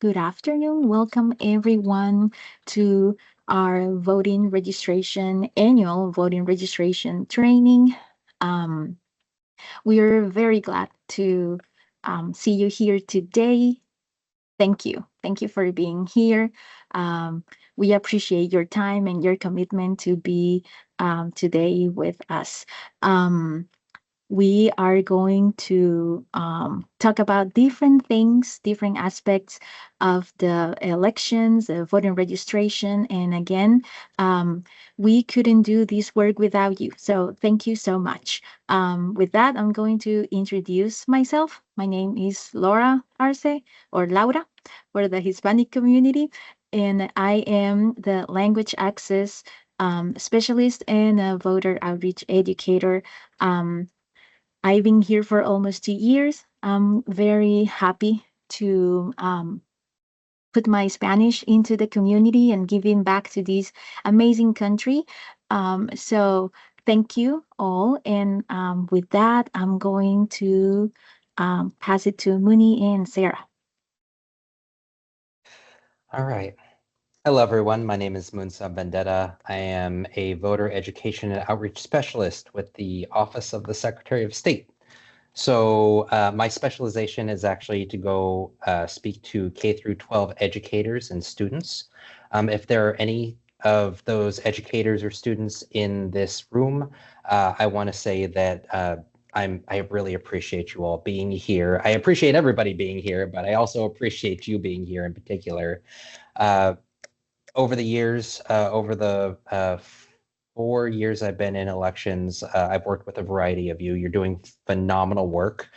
Good afternoon. Welcome everyone to our annual voting registration training. Um, we are very glad to see you here today. Thank you. Thank you for being here. Um, we appreciate your time and your commitment to be today with us. Um, we are going to talk about different things, different aspects of the elections, the voting registration. And again, we couldn't do this work without you. So thank you so much. With that, I'm going to introduce myself. My name is Laura Arce, or Laura, for the Hispanic community. And I am the language access specialist and a voter outreach educator. Um, I've been here for almost 2 years. I'm very happy to put my Spanish into the community and giving back to this amazing country. So thank you all. And with that, I'm going to pass it to Mooney and Sarah. All right. Hello, everyone. My name is Munsa Vendetta. I am a voter education and outreach specialist with the Office of the Secretary of State. So my specialization is actually to go speak to K through 12 educators and students. If there are any of those educators or students in this room, I want to say that I really appreciate you all being here. I appreciate everybody being here, but I also appreciate you being here in particular. Uh, over the years, over the 4 years I've been in elections, I've worked with a variety of you. You're doing phenomenal work.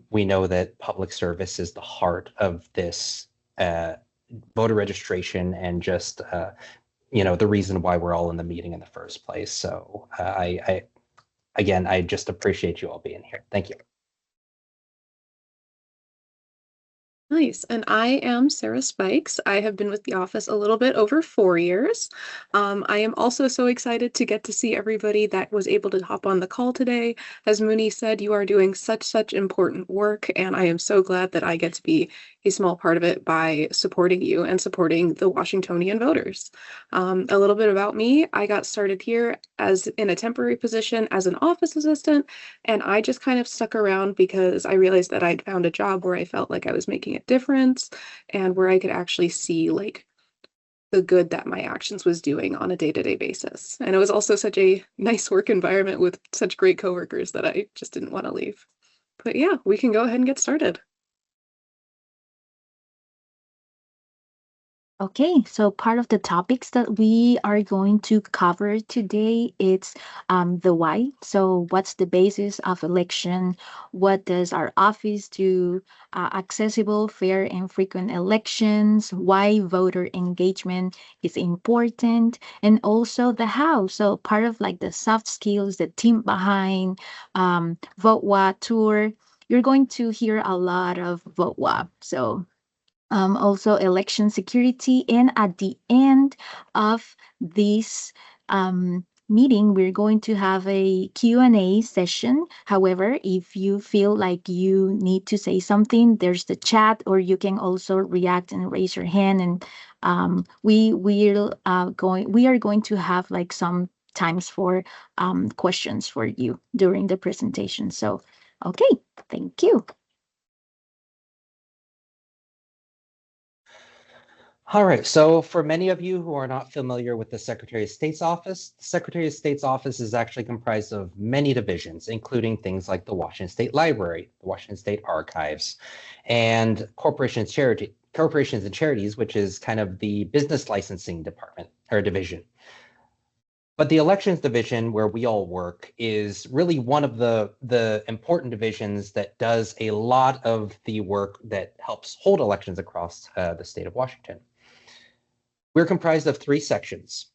We know that public service is the heart of this voter registration and just the reason why we're all in the meeting in the first place. So I just appreciate you all being here. Thank you. Nice. And I am Sarah Spikes. I have been with the office a little bit over 4 years. I am also so excited to get to see everybody that was able to hop on the call today. As Mooney said, you are doing such important work, and I am so glad that I get to be a small part of it by supporting you and supporting the Washingtonian voters. A little bit about me. I got started here as in a temporary position as an office assistant, and I just kind of stuck around because I realized that I'd found a job where I felt like I was making a difference and where I could actually see like the good that my actions was doing on a day-to-day basis. And it was also such a nice work environment with such great coworkers that I just didn't want to leave. But yeah, we can go ahead and get started. Okay, so part of the topics that we are going to cover today, it's the why. So what's the basis of election? What does our office do? Accessible, fair, and frequent elections, why voter engagement is important, and also the how. So part of like the soft skills, the team behind VoteWa tour, you're going to hear a lot of VoteWa. So also election security. And at the end of this meeting, we're going to have a Q&A session. However, if you feel like you need to say something, there's the chat, or you can also react and raise your hand. And we are going to have like some times for questions for you during the presentation. So, okay, thank you. All right, so for many of you who are not familiar with the Secretary of State's office, the Secretary of State's office is actually comprised of many divisions, including things like the Washington State Library, the Washington State Archives, and corporations and charities, which is kind of the business licensing department or division. But the elections division, where we all work, is really one of the important divisions that does a lot of the work that helps hold elections across the state of Washington. We're comprised of three sections.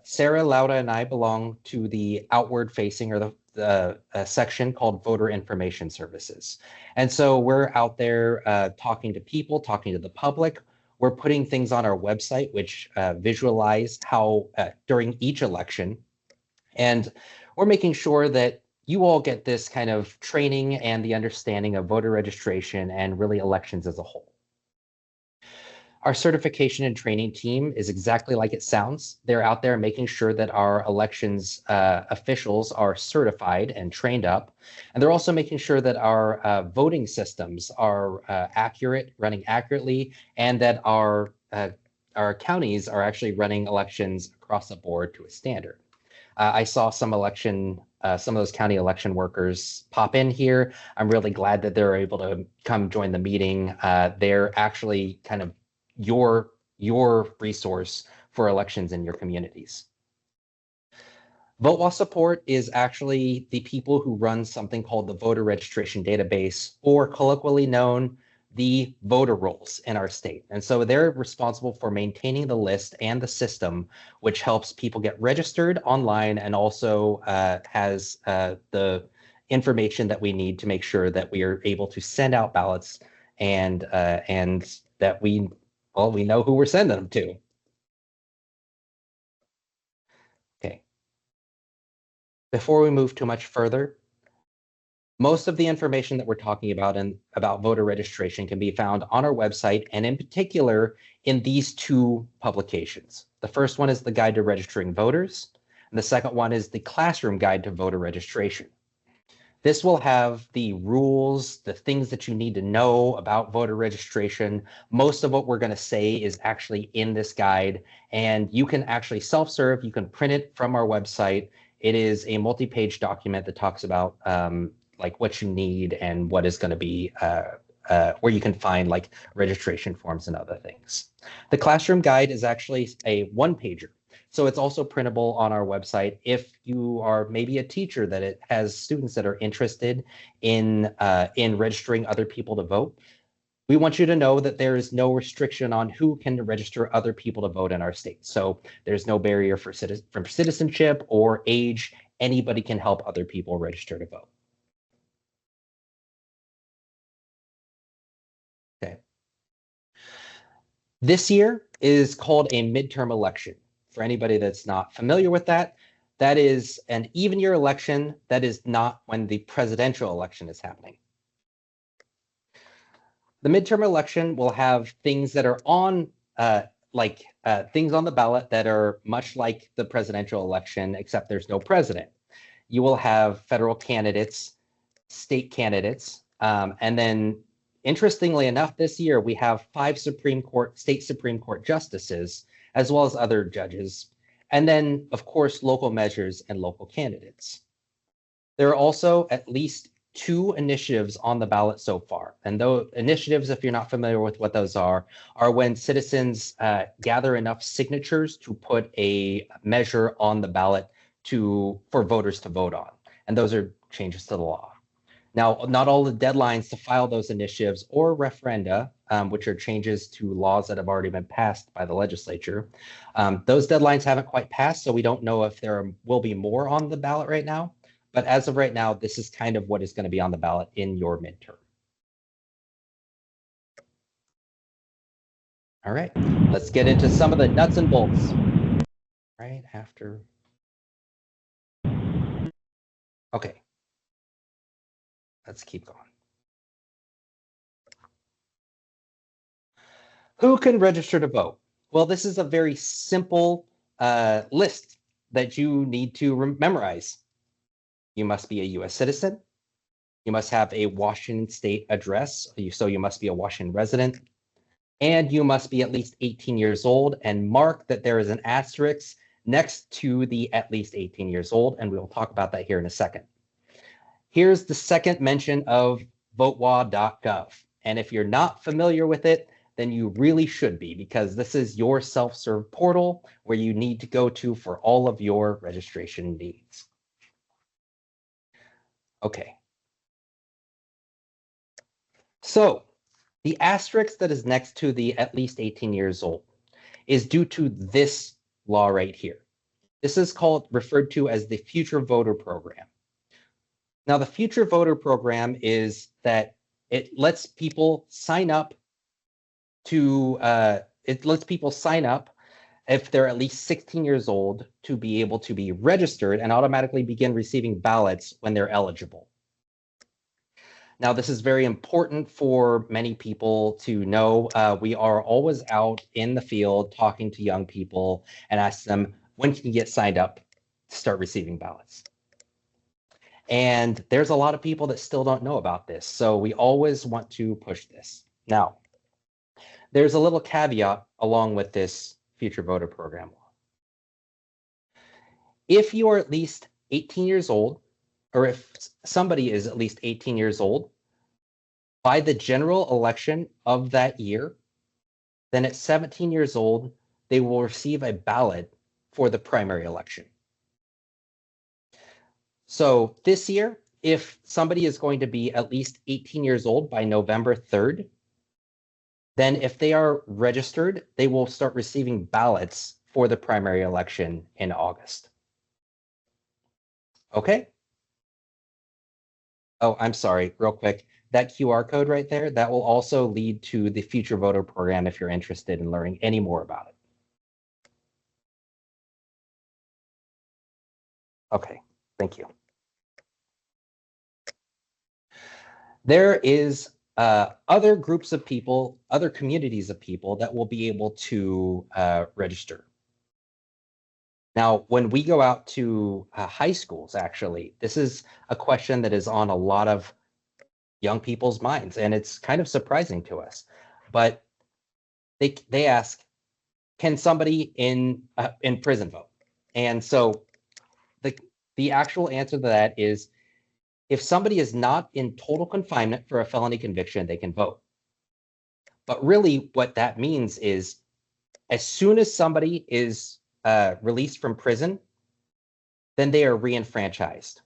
Sarah, Laura, and I belong to the outward facing, or the section called Voter Information Services. And so we're out there talking to people, talking to the public. We're putting things on our website, which visualize how during each election. And we're making sure that you all get this kind of training and the understanding of voter registration and really elections as a whole. Our certification and training team is exactly like it sounds. They're out there making sure that our elections officials are certified and trained up. And they're also making sure that our voting systems are accurate, running accurately, and that our counties are actually running elections across the board to a standard. I saw some of those county election workers pop in here. I'm really glad that they're able to come join the meeting. They're actually kind of your resource for elections in your communities. Vote while support is actually the people who run something called the voter registration database, or colloquially known the voter rolls in our state. And so they're responsible for maintaining the list and the system, which helps people get registered online and also has the information that we need to make sure that we are able to send out ballots and that we know who we're sending them to. Okay. Before we move too much further, most of the information that we're talking about about voter registration can be found on our website, and in particular in these two publications. The first one is the Guide to Registering Voters, and the second one is the Classroom Guide to Voter Registration. This will have the rules, the things that you need to know about voter registration. Most of what we're going to say is actually in this guide, and you can actually self-serve. You can print it from our website. It is a multi-page document that talks about like what you need and what is going to be where you can find like registration forms and other things. The classroom guide is actually a one-pager. So it's also printable on our website. If you are maybe a teacher that it has students that are interested in registering other people to vote, we want you to know that there is no restriction on who can register other people to vote in our state. So there's no barrier for citizenship or age. Anybody can help other people register to vote. Okay. This year is called a midterm election. For anybody that's not familiar with that, that is an even year election. That is not when the presidential election is happening. The midterm election will have things that are on things on the ballot that are much like the presidential election, except there's no president. You will have federal candidates, state candidates, and then interestingly enough, this year we have 5 state Supreme Court justices, as well as other judges, and then, of course, local measures and local candidates. There are also at least 2 initiatives on the ballot so far. And those initiatives, if you're not familiar with what those are when citizens gather enough signatures to put a measure on the ballot for voters to vote on. And those are changes to the law. Now, not all the deadlines to file those initiatives or referenda, which are changes to laws that have already been passed by the legislature, those deadlines haven't quite passed, so we don't know if there will be more on the ballot right now. But as of right now, this is kind of what is going to be on the ballot in your midterm. All right, let's get into some of the nuts and bolts. Right after. Okay. Let's keep going. Who can register to vote? Well, this is a very simple list that you need to memorize. You must be a U.S. citizen. You must have a Washington state address, so you must be a Washington resident. And you must be at least 18 years old, and mark that there is an asterisk next to the at least 18 years old, and we will talk about that here in a second. Here's the second mention of votewa.gov. And if you're not familiar with it, then you really should be, because this is your self-serve portal where you need to go to for all of your registration needs. Okay. So the asterisk that is next to the at least 18 years old is due to this law right here. This is referred to as the Future Voter Program. Now, the Future Voter Program is that it lets people sign up if they're at least 16 years old to be able to be registered and automatically begin receiving ballots when they're eligible. Now, this is very important for many people to know. We are always out in the field talking to young people and ask them, when can you get signed up to start receiving ballots? And there's a lot of people that still don't know about this. So we always want to push this. Now, there's a little caveat along with this future voter program law. If you are at least 18 years old, or if somebody is at least 18 years old, by the general election of that year, then at 17 years old, they will receive a ballot for the primary election. So this year, if somebody is going to be at least 18 years old by November 3rd, then if they are registered, they will start receiving ballots for the primary election in August. Okay? Oh, I'm sorry, real quick. That QR code right there, that will also lead to the future voter program if you're interested in learning any more about it. Okay, thank you. There is other groups of people, other communities of people that will be able to register. Now, when we go out to high schools, actually, this is a question that is on a lot of young people's minds, and it's kind of surprising to us. But they ask, can somebody in prison vote? And so the actual answer to that is, if somebody is not in total confinement for a felony conviction, they can vote. But really what that means is, as soon as somebody is released from prison, then they are re-enfranchised.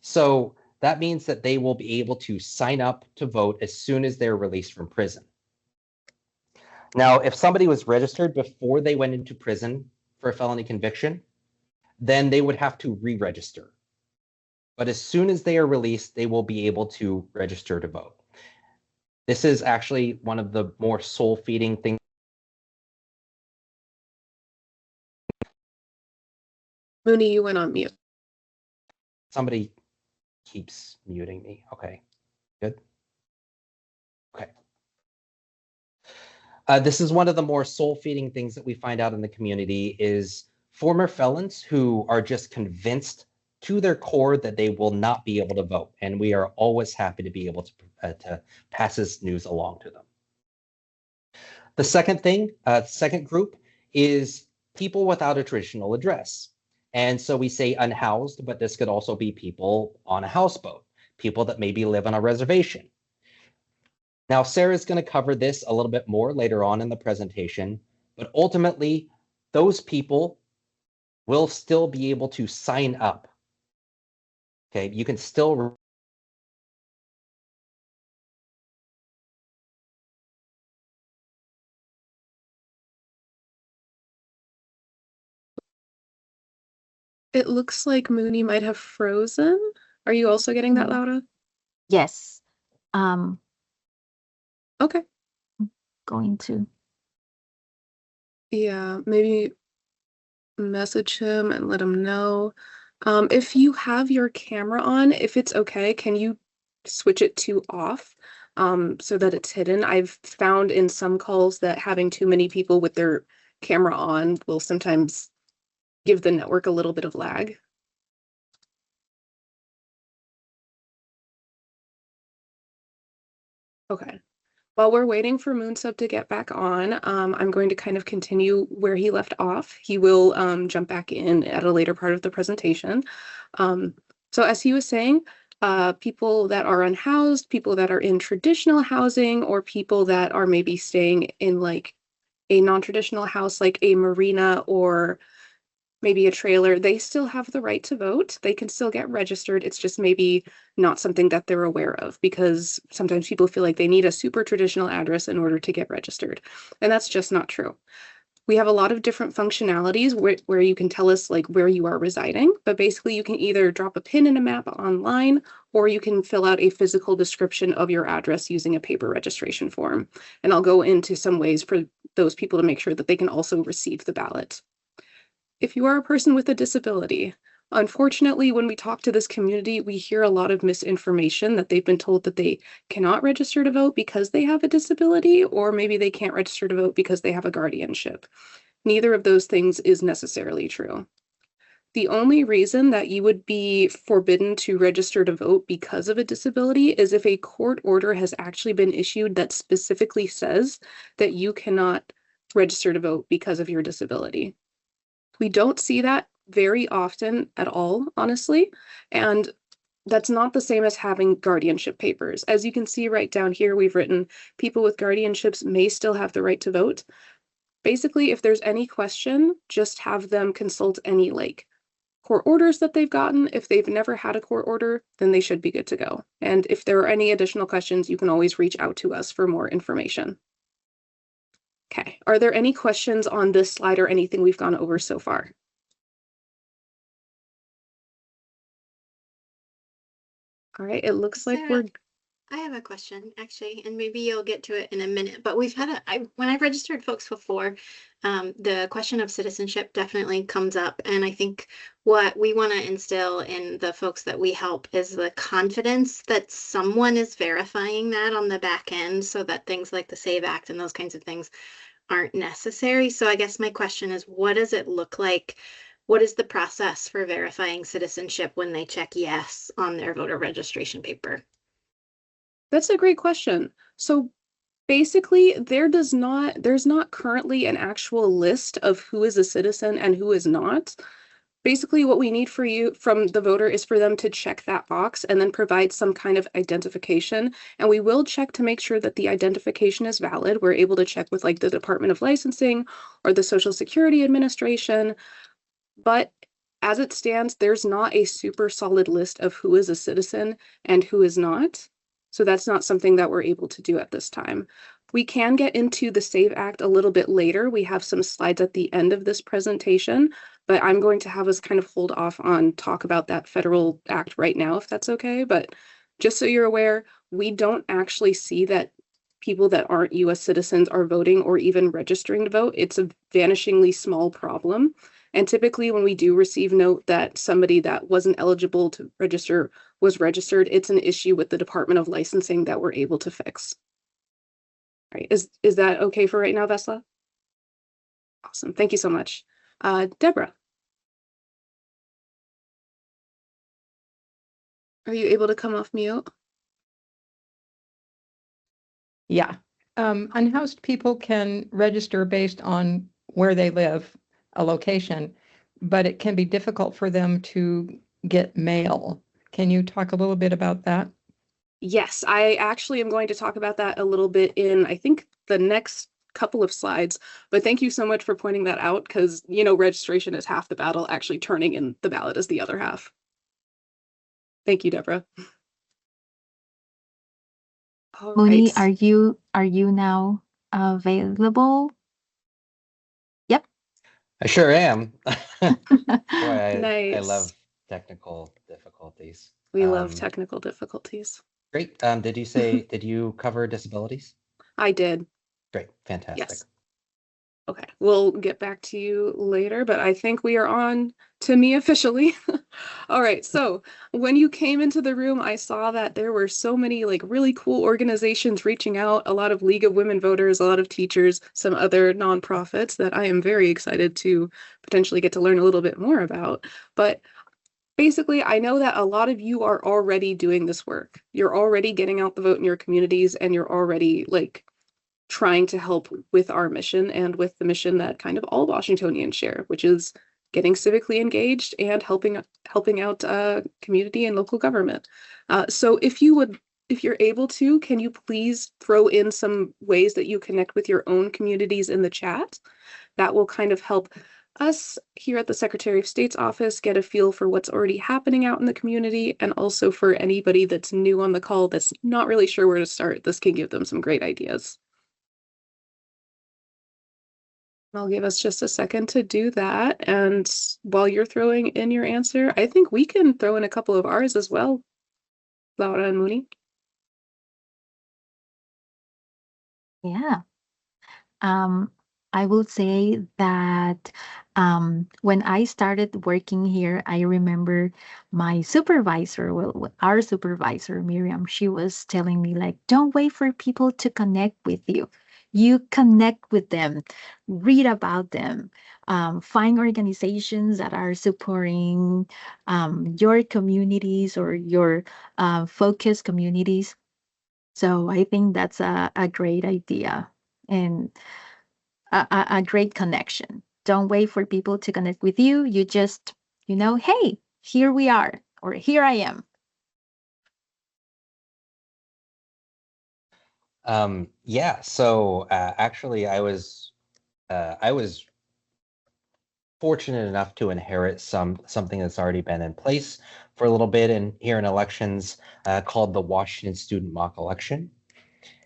So that means that they will be able to sign up to vote as soon as they're released from prison. Now, if somebody was registered before they went into prison for a felony conviction, then they would have to re-register. But as soon as they are released, they will be able to register to vote. This is actually one of the more soul-feeding things. Mooney, you went on mute. Somebody keeps muting me. Okay, good. Okay. This is one of the more soul-feeding things that we find out in the community is former felons who are just convinced to their core that they will not be able to vote. And we are always happy to be able to pass this news along to them. The second thing, second group is people without a traditional address. And so we say unhoused, but this could also be people on a houseboat, people that maybe live on a reservation. Now, Sarah's going to cover this a little bit more later on in the presentation, but ultimately, those people will still be able to sign up. Okay, you can still It looks like Mooney might have frozen. Are you also getting that, Laura? Yes. Okay. Going to. Yeah, maybe message him and let him know. If you have your camera on, if it's okay, can you switch it to off so that it's hidden? I've found in some calls that having too many people with their camera on will sometimes give the network a little bit of lag. Okay. While we're waiting for Moonsub to get back on, I'm going to kind of continue where he left off. He will jump back in at a later part of the presentation. So as he was saying, people that are unhoused, people that are in traditional housing, or people that are maybe staying in like a non-traditional house, like a marina or maybe a trailer, they still have the right to vote. They can still get registered. It's just maybe not something that they're aware of, because sometimes people feel like they need a super traditional address in order to get registered. And that's just not true. We have a lot of different functionalities where you can tell us like where you are residing, but basically you can either drop a pin in a map online, or you can fill out a physical description of your address using a paper registration form. And I'll go into some ways for those people to make sure that they can also receive the ballot. If you are a person with a disability, Unfortunately, when we talk to this community, we hear a lot of misinformation that they've been told that they cannot register to vote because they have a disability, or maybe they can't register to vote because they have a guardianship. Neither of those things is necessarily true. The only reason that you would be forbidden to register to vote because of a disability is if a court order has actually been issued that specifically says that you cannot register to vote because of your disability. We don't see that very often at all, honestly, and that's not the same as having guardianship papers. As you can see right down here, we've written people with guardianships may still have the right to vote. Basically, if there's any question, just have them consult any court orders that they've gotten. If they've never had a court order, then they should be good to go. And if there are any additional questions, you can always reach out to us for more information. Okay, are there any questions on this slide or anything we've gone over so far? All right, it looks like Sarah, I have a question actually, and maybe you'll get to it in a minute, but we've had when I've registered folks before, the question of citizenship definitely comes up. And I think what we want to instill in the folks that we help is the confidence that someone is verifying that on the back end so that things like the SAVE Act and those kinds of things aren't necessary. So I guess my question is, what does it look like? What is the process for verifying citizenship when they check yes on their voter registration paper? That's a great question. So basically, there's not currently an actual list of who is a citizen and who is not. Basically, what we need for you from the voter is for them to check that box and then provide some kind of identification. And we will check to make sure that the identification is valid. We're able to check with like the Department of Licensing or the Social Security Administration. But as it stands, there's not a super solid list of who is a citizen and who is not. So that's not something that we're able to do at this time. We can get into the SAVE Act a little bit later. We have some slides at the end of this presentation, but I'm going to have us kind of hold off on talk about that federal act right now, if that's okay. But just so you're aware, we don't actually see that people that aren't US citizens are voting or even registering to vote. It's a vanishingly small problem. And typically when we do receive note that somebody that wasn't eligible to register was registered, it's an issue with the Department of Licensing that we're able to fix. All right, is that okay for right now, Vesla? Awesome, thank you so much. Deborah. Are you able to come off mute? Yeah. Unhoused people can register based on where they live, a location, but it can be difficult for them to get mail. Can you talk a little bit about that? Yes, I actually am going to talk about that a little bit in, I think, the next couple of slides. But thank you so much for pointing that out because, you know, registration is half the battle, actually turning in the ballot is the other half. Thank you, Deborah. All Mooney, right. are you now available? Yep. I sure am. Boy, I Nice. love technical difficulties. We love technical difficulties. Great. Did you cover disabilities? I did. Great. Fantastic. Yes. Okay, we'll get back to you later, but I think we are on to me officially. All right, so when you came into the room, I saw that there were so many like really cool organizations reaching out, a lot of League of Women Voters, a lot of teachers, some other nonprofits that I am very excited to potentially get to learn a little bit more about. But basically, I know that a lot of you are already doing this work. You're already getting out the vote in your communities and you're already like trying to help with our mission and with the mission that kind of all Washingtonians share, which is getting civically engaged and helping out community and local government. So if you're able to, can you please throw in some ways that you connect with your own communities in the chat? That will kind of help us here at the Secretary of State's office get a feel for what's already happening out in the community, and also for anybody that's new on the call that's not really sure where to start. This can give them some great ideas. I'll give us just a second to do that. And while you're throwing in your answer, I think we can throw in a couple of ours as well, Laura and Mooney. Yeah. Um, I will say that when I started working here, I remember my supervisor, our supervisor, Miriam, she was telling me, like, don't wait for people to connect with you. You connect with them, read about them, find organizations that are supporting your communities or your focus communities. So I think that's a great idea. And a great connection. Don't wait for people to connect with you. You just, hey, here we are, or here I am. Yeah, so actually I was fortunate enough to inherit something that's already been in place for a little bit and here in elections called the Washington Student Mock Election.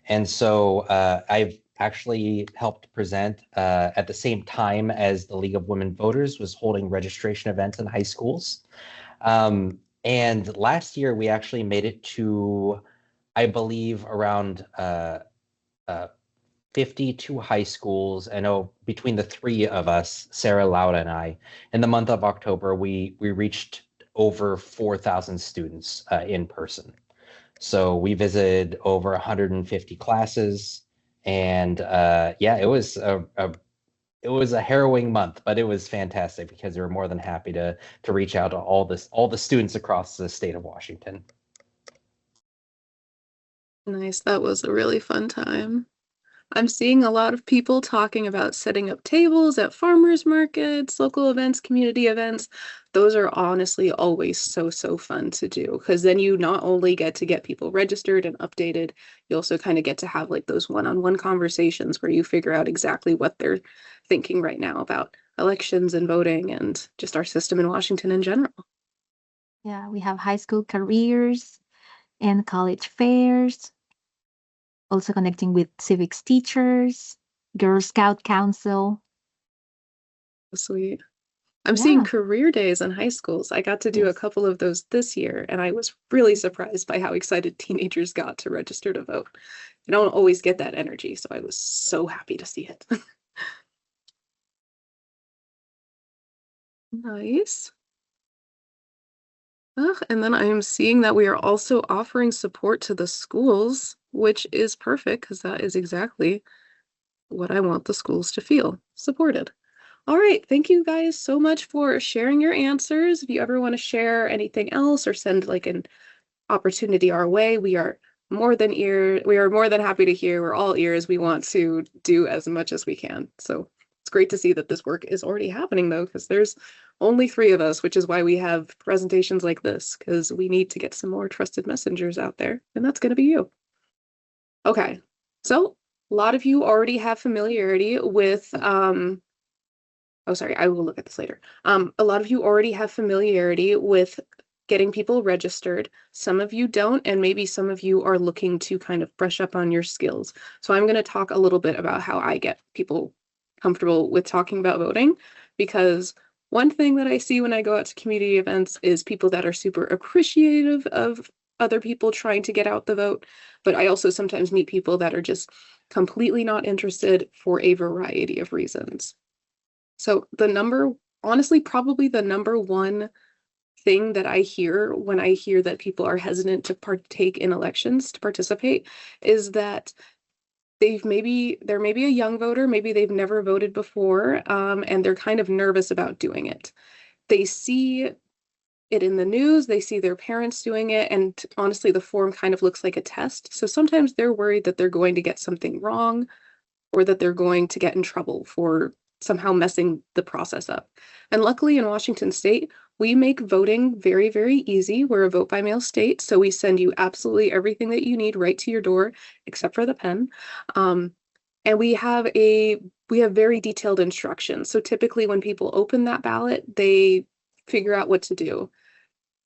And so I've actually helped present at the same time as the League of Women Voters was holding registration events in high schools. And last year we actually made it to, I believe, around 52 high schools. I know between the three of us, Sarah, Laura, and I, in the month of October, we reached over 4,000 students in person. So we visited over 150 classes, and yeah, it was a harrowing month, but it was fantastic because we were more than happy to reach out to all the students across the state of Washington. Nice. That was a really fun time. I'm seeing a lot of people talking about setting up tables at farmers markets, local events, community events. Those are honestly always so fun to do, because then you not only get to get people registered and updated, you also kind of get to have like those one-on-one conversations where you figure out exactly what they're thinking right now about elections and voting and just our system in Washington in general. Yeah, we have high school careers and college fairs, also connecting with civics teachers, Girl Scout Council. Sweet. I'm seeing Yeah. career days in high schools. I got to do a Yes. couple of those this year, and I was really surprised by how excited teenagers got to register to vote. I don't always get that energy, so I was so happy to see it. Nice. And then I'm seeing that we are also offering support to the schools, which is perfect because that is exactly what I want the schools to feel supported. All right, thank you guys so much for sharing your answers. If you ever want to share anything else or send like an opportunity our way, we are more than happy to hear. We're all ears. We want to do as much as we can. So it's great to see that this work is already happening though, because there's only 3 of us, which is why we have presentations like this, because we need to get some more trusted messengers out there, and that's going to be you. Okay, so a lot of you already have familiarity with oh, sorry, I will look at this later. A lot of you already have familiarity with getting people registered. Some of you don't, and maybe some of you are looking to kind of brush up on your skills. So I'm going to talk a little bit about how I get people comfortable with talking about voting, because one thing that I see when I go out to community events is people that are super appreciative of other people trying to get out the vote, but I also sometimes meet people that are just completely not interested for a variety of reasons. So honestly, probably the number one thing that I hear when I hear that people are hesitant to partake in elections, to participate, is that they're maybe a young voter, maybe they've never voted before, and they're kind of nervous about doing it. They see it in the news, they see their parents doing it, and honestly, the form kind of looks like a test. So sometimes they're worried that they're going to get something wrong, or that they're going to get in trouble for somehow messing the process up. And luckily in Washington state, we make voting very, very easy. We're a vote by mail state, so we send you absolutely everything that you need right to your door, except for the pen. And we have very detailed instructions. So typically when people open that ballot, they figure out what to do.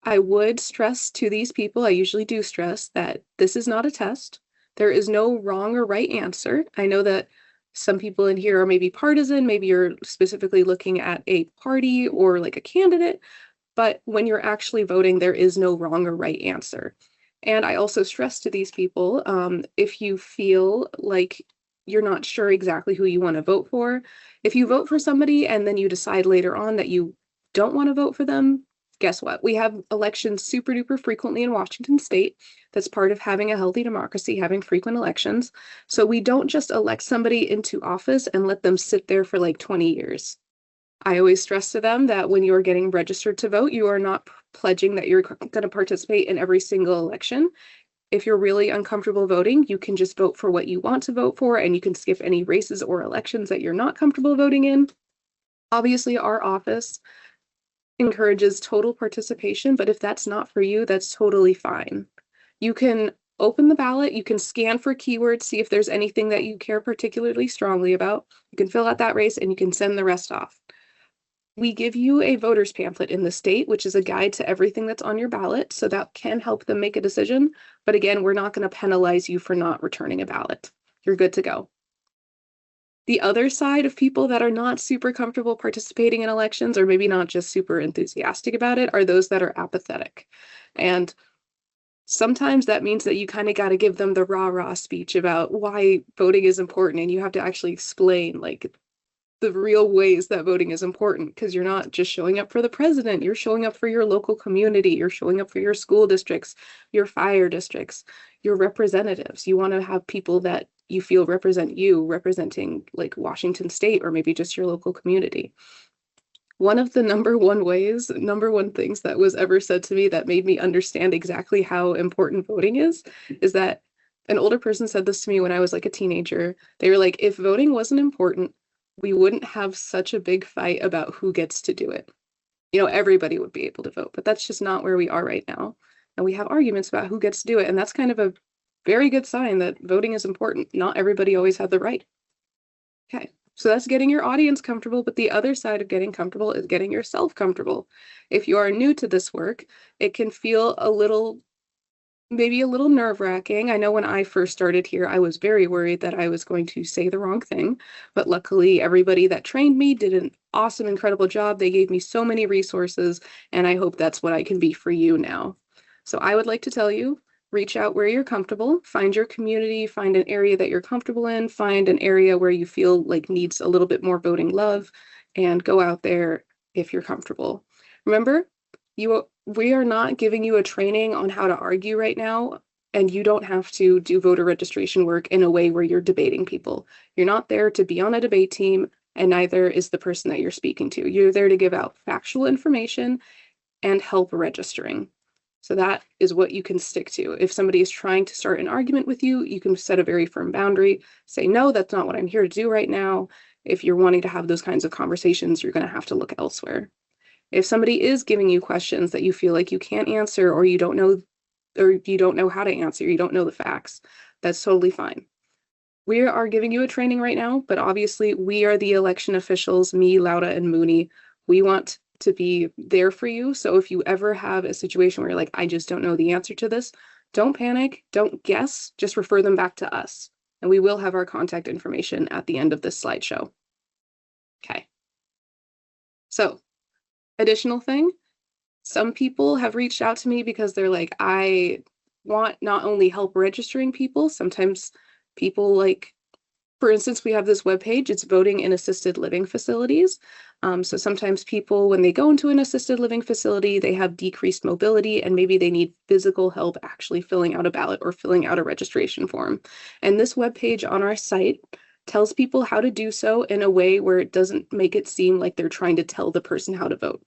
I would stress to these people, I usually do stress, that this is not a test. There is no wrong or right answer. I know that some people in here are maybe partisan, maybe you're specifically looking at a party or like a candidate, but when you're actually voting, there is no wrong or right answer. And I also stress to these people, if you feel like you're not sure exactly who you want to vote for. If you vote for somebody and then you decide later on that you don't want to vote for them, guess what? We have elections super duper frequently in Washington state. That's part of having a healthy democracy, having frequent elections. So we don't just elect somebody into office and let them sit there for like 20 years. I always stress to them that when you are getting registered to vote, you are not pledging that you're going to participate in every single election. If you're really uncomfortable voting, you can just vote for what you want to vote for, and you can skip any races or elections that you're not comfortable voting in. Obviously, our office encourages total participation, but if that's not for you, that's totally fine. You can open the ballot, you can scan for keywords, see if there's anything that you care particularly strongly about. You can fill out that race and you can send the rest off. We give you a voter's pamphlet in the state, which is a guide to everything that's on your ballot, so that can help them make a decision. But again, we're not going to penalize you for not returning a ballot. You're good to go. The other side of people that are not super comfortable participating in elections, or maybe not just super enthusiastic about it, are those that are apathetic. And sometimes that means that you kind of got to give them the rah-rah speech about why voting is important, and you have to actually explain like the real ways that voting is important, because you're not just showing up for the president, you're showing up for your local community, you're showing up for your school districts, your fire districts, your representatives. You want to have people that you feel represent you, representing like Washington state or maybe just your local community. One of the number one things that was ever said to me that made me understand exactly how important voting is that an older person said this to me when I was like a teenager. They were like, if voting wasn't important, we wouldn't have such a big fight about who gets to do it. You know, everybody would be able to vote, but that's just not where we are right now. And we have arguments about who gets to do it. And that's kind of a very good sign that voting is important. Not everybody always had the right. Okay, so that's getting your audience comfortable, but the other side of getting comfortable is getting yourself comfortable. If you are new to this work, it can feel maybe a little nerve-wracking. I know when I first started here, I was very worried that I was going to say the wrong thing, but luckily everybody that trained me did an awesome, incredible job. They gave me so many resources, and I hope that's what I can be for you now. So I would like to tell you, reach out where you're comfortable, find your community, find an area that you're comfortable in, find an area where you feel like needs a little bit more voting love, and go out there if you're comfortable. Remember, we are not giving you a training on how to argue right now, and you don't have to do voter registration work in a way where you're debating people. You're not there to be on a debate team, and neither is the person that you're speaking to. You're there to give out factual information and help registering. So that is what you can stick to. If somebody is trying to start an argument with you, you can set a very firm boundary, say, no, that's not what I'm here to do right now. If you're wanting to have those kinds of conversations, you're going to have to look elsewhere. If somebody is giving you questions that you feel like you can't answer, or you don't know how to answer, you don't know the facts, that's totally fine. We are giving you a training right now, but obviously we are the election officials, me, Lauda, and Mooney. We want to be there for you. So if you ever have a situation where you're like, I just don't know the answer to this, don't panic, don't guess, just refer them back to us. And we will have our contact information at the end of this slideshow. Okay. So, additional thing, some people have reached out to me because they're like, I want not only help registering people, sometimes people like, for instance, we have this webpage, it's voting in assisted living facilities. So sometimes people, when they go into an assisted living facility, they have decreased mobility and maybe they need physical help actually filling out a ballot or filling out a registration form. And this webpage on our site tells people how to do so in a way where it doesn't make it seem like they're trying to tell the person how to vote.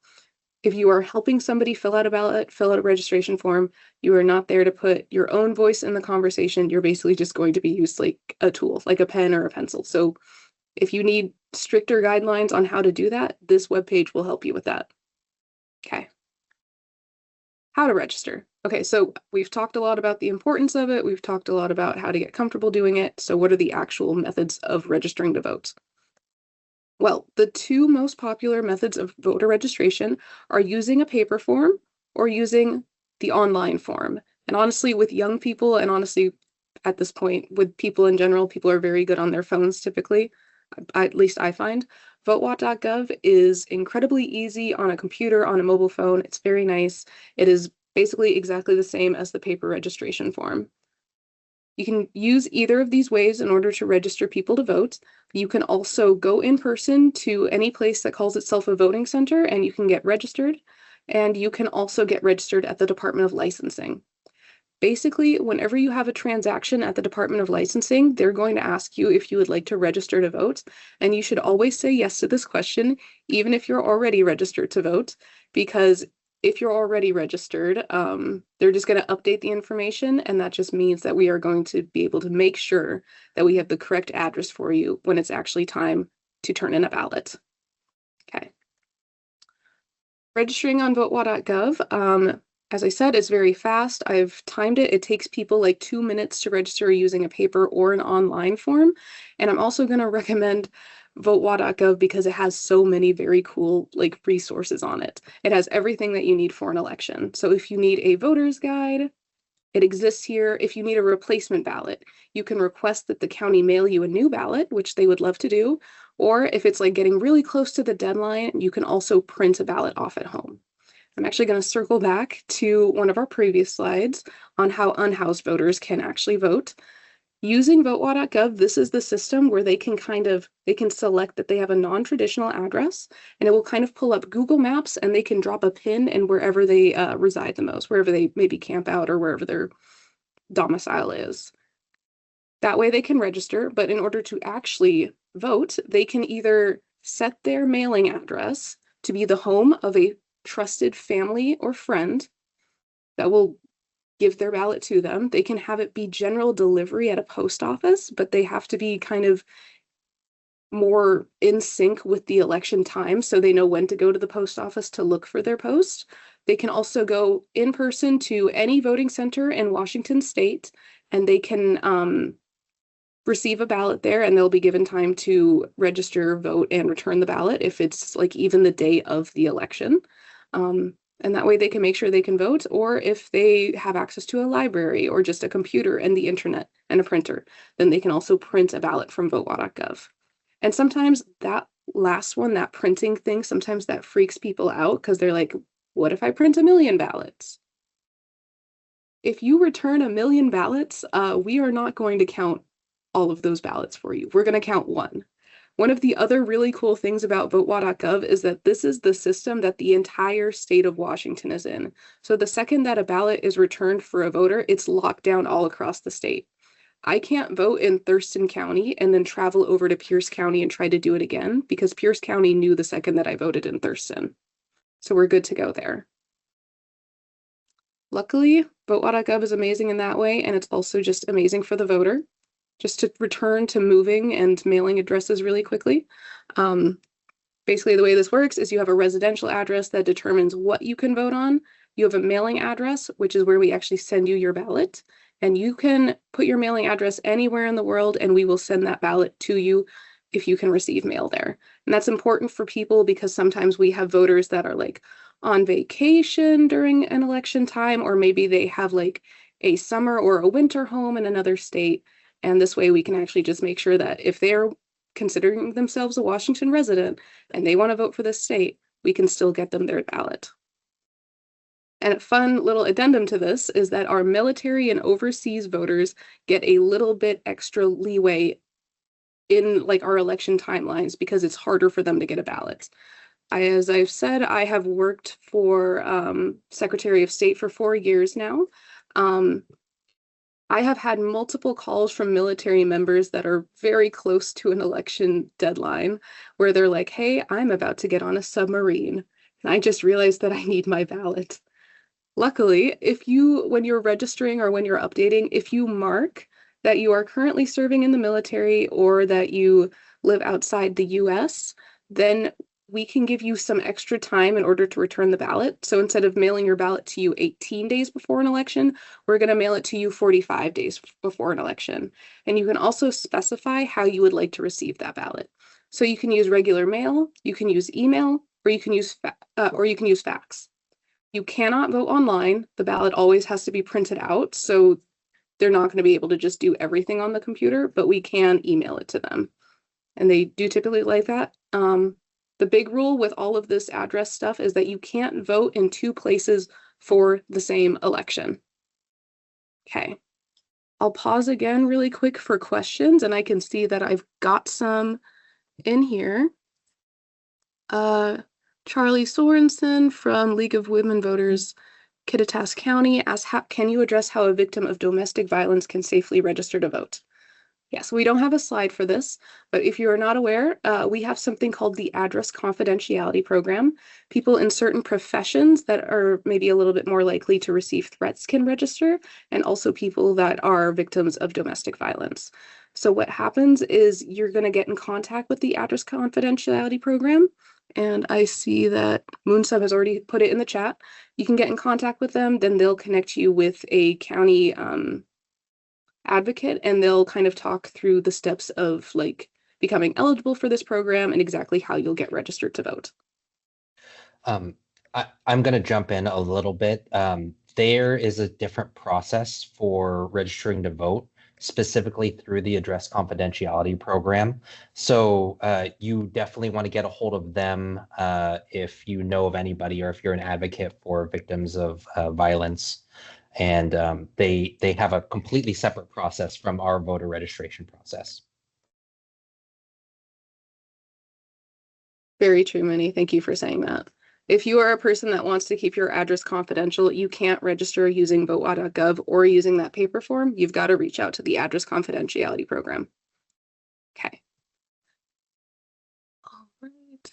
If you are helping somebody fill out a ballot, fill out a registration form, you are not there to put your own voice in the conversation. You're basically just going to be used like a tool, like a pen or a pencil. So if you need stricter guidelines on how to do that, this webpage will help you with that. Okay. How to register. Okay, so we've talked a lot about the importance of it. We've talked a lot about how to get comfortable doing it. So what are the actual methods of registering to vote? Well, the two most popular methods of voter registration are using a paper form or using the online form. And honestly, with young people, and honestly, at this point, with people in general, people are very good on their phones typically, at least I find. Votewatch.gov is incredibly easy on a computer, on a mobile phone. It's very nice. It is basically exactly the same as the paper registration form. You can use either of these ways in order to register people to vote. You can also go in person to any place that calls itself a voting center and you can get registered. And you can also get registered at the Department of Licensing. Basically, whenever you have a transaction at the Department of Licensing, they're going to ask you if you would like to register to vote. And you should always say yes to this question, even if you're already registered to vote, because if you're already registered, they're just going to update the information. And that just means that we are going to be able to make sure that we have the correct address for you when it's actually time to turn in a ballot. Okay. Registering on votewa.gov. As I said, it's very fast. I've timed it. It takes people like 2 minutes to register using a paper or an online form. And I'm also going to recommend votewa.gov because it has so many very cool like resources on it. It has everything that you need for an election. So if you need a voter's guide, it exists here. If you need a replacement ballot, you can request that the county mail you a new ballot, which they would love to do. Or if it's like getting really close to the deadline, you can also print a ballot off at home. I'm actually going to circle back to one of our previous slides on how unhoused voters can actually vote. Using votewa.gov, this is the system where they can select that they have a non-traditional address, and it will kind of pull up Google Maps and they can drop a pin in wherever they reside the most, wherever they maybe camp out or wherever their domicile is. That way they can register, but in order to actually vote, they can either set their mailing address to be the home of a trusted family or friend that will give their ballot to them. They can have it be general delivery at a post office, but they have to be kind of more in sync with the election time so they know when to go to the post office to look for their post. They can also go in person to any voting center in Washington state and they can receive a ballot there and they'll be given time to register, vote, and return the ballot if it's like even the day of the election. And that way they can make sure they can vote, or if they have access to a library or just a computer and the internet and a printer, then they can also print a ballot from votewa.gov. And sometimes that last one, that printing thing, sometimes that freaks people out because they're like, what if I print 1,000,000 ballots? If you return 1,000,000 ballots, we are not going to count all of those ballots for you. We're going to count one. One of the other really cool things about votewa.gov is that this is the system that the entire state of Washington is in. So the second that a ballot is returned for a voter, it's locked down all across the state. I can't vote in Thurston County and then travel over to Pierce County and try to do it again because Pierce County knew the second that I voted in Thurston. So we're good to go there. Luckily, votewa.gov is amazing in that way, and it's also just amazing for the voter. Just to return to moving and mailing addresses really quickly. Basically, the way this works is you have a residential address that determines what you can vote on. You have a mailing address, which is where we actually send you your ballot. And you can put your mailing address anywhere in the world, and we will send that ballot to you if you can receive mail there. And that's important for people because sometimes we have voters that are like on vacation during an election time, or maybe they have like a summer or a winter home in another state. And this way we can actually just make sure that if they're considering themselves a Washington resident and they want to vote for this state, we can still get them their ballot. And a fun little addendum to this is that our military and overseas voters get a little bit extra leeway in like our election timelines because it's harder for them to get a ballot. As I've said, I have worked for Secretary of State for 4 years now. I have had multiple calls from military members that are very close to an election deadline where they're like, hey, I'm about to get on a submarine and I just realized that I need my ballot. Luckily, when you're registering or when you're updating, if you mark that you are currently serving in the military or that you live outside the US, then we can give you some extra time in order to return the ballot. So instead of mailing your ballot to you 18 days before an election, we're going to mail it to you 45 days before an election. And you can also specify how you would like to receive that ballot. So you can use regular mail, you can use email, or you can use fax. You cannot vote online. The ballot always has to be printed out. So they're not going to be able to just do everything on the computer, but we can email it to them. And they do typically like that. The big rule with all of this address stuff is that you can't vote in 2 places for the same election. Okay. I'll pause again really quick for questions, and I can see that I've got some in here. Charlie Sorensen from League of Women Voters, Kittitas County asks, can you address how a victim of domestic violence can safely register to vote? Yes, we don't have a slide for this, but if you are not aware, we have something called the Address Confidentiality Program. People in certain professions that are maybe a little bit more likely to receive threats can register, and also people that are victims of domestic violence. So what happens is you're going to get in contact with the Address Confidentiality Program, and I see that Moonsub has already put it in the chat. You can get in contact with them, then they'll connect you with a county advocate, and they'll kind of talk through the steps of like becoming eligible for this program and exactly how you'll get registered to vote. I'm going to jump in a little bit. There is a different process for registering to vote, specifically through the Address Confidentiality Program. So you definitely want to get a hold of them if you know of anybody or if you're an advocate for victims of violence. And they have a completely separate process from our voter registration process. Very true, Minnie. Thank you for saying that. If you are a person that wants to keep your address confidential, you can't register using vote.gov or using that paper form. You've got to reach out to the Address Confidentiality Program. Okay. All right.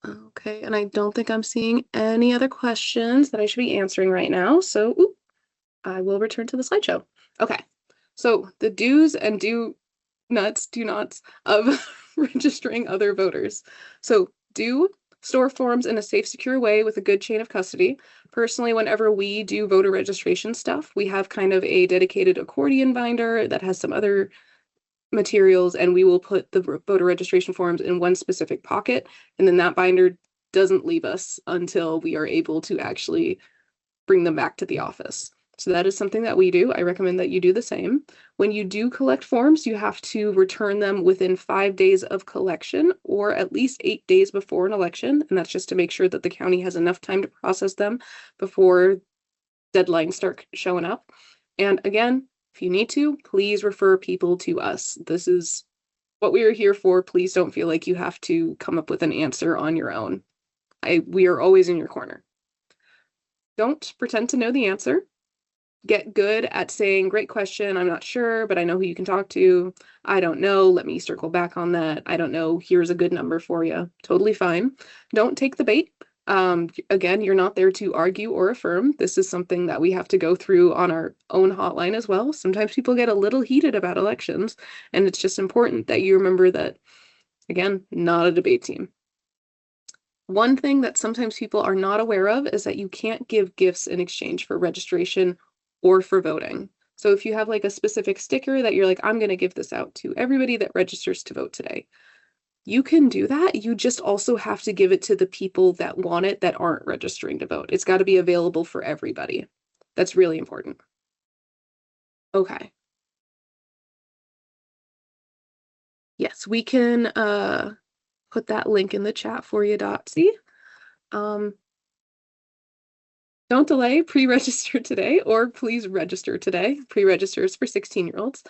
Okay, and I don't think I'm seeing any other questions that I should be answering right now. So I will return to the slideshow. Okay, so the do's and do nots of registering other voters. So do store forms in a safe, secure way with a good chain of custody. Personally, whenever we do voter registration stuff, we have kind of a dedicated accordion binder that has some other materials, and we will put the voter registration forms in one specific pocket, and then that binder doesn't leave us until we are able to actually bring them back to the office. So that is something that we do. I recommend that you do the same. When you do collect forms, you have to return them within 5 days of collection or at least 8 days before an election. And that's just to make sure that the county has enough time to process them before deadlines start showing up. And again, if you need to, please refer people to us. This is what we are here for. Please don't feel like you have to come up with an answer on your own. We are always in your corner. Don't pretend to know the answer. Get good at saying, great question, I'm not sure, but I know who you can talk to. I don't know, let me circle back on that. I don't know, here's a good number for you. Totally fine. Don't take the bait. Again, you're not there to argue or affirm. This is something that we have to go through on our own hotline as well. Sometimes people get a little heated about elections, and it's just important that you remember that, again, not a debate team. One thing that sometimes people are not aware of is that you can't give gifts in exchange for registration or for voting. So if you have like a specific sticker that you're like, I'm going to give this out to everybody that registers to vote today, you can do that. You just also have to give it to the people that want it that aren't registering to vote. It's got to be available for everybody. That's really important. Okay. Yes, we can put that link in the chat for you, Dotsy. Don't delay, pre-register today, or please register today. Pre-register is for 16-year-olds.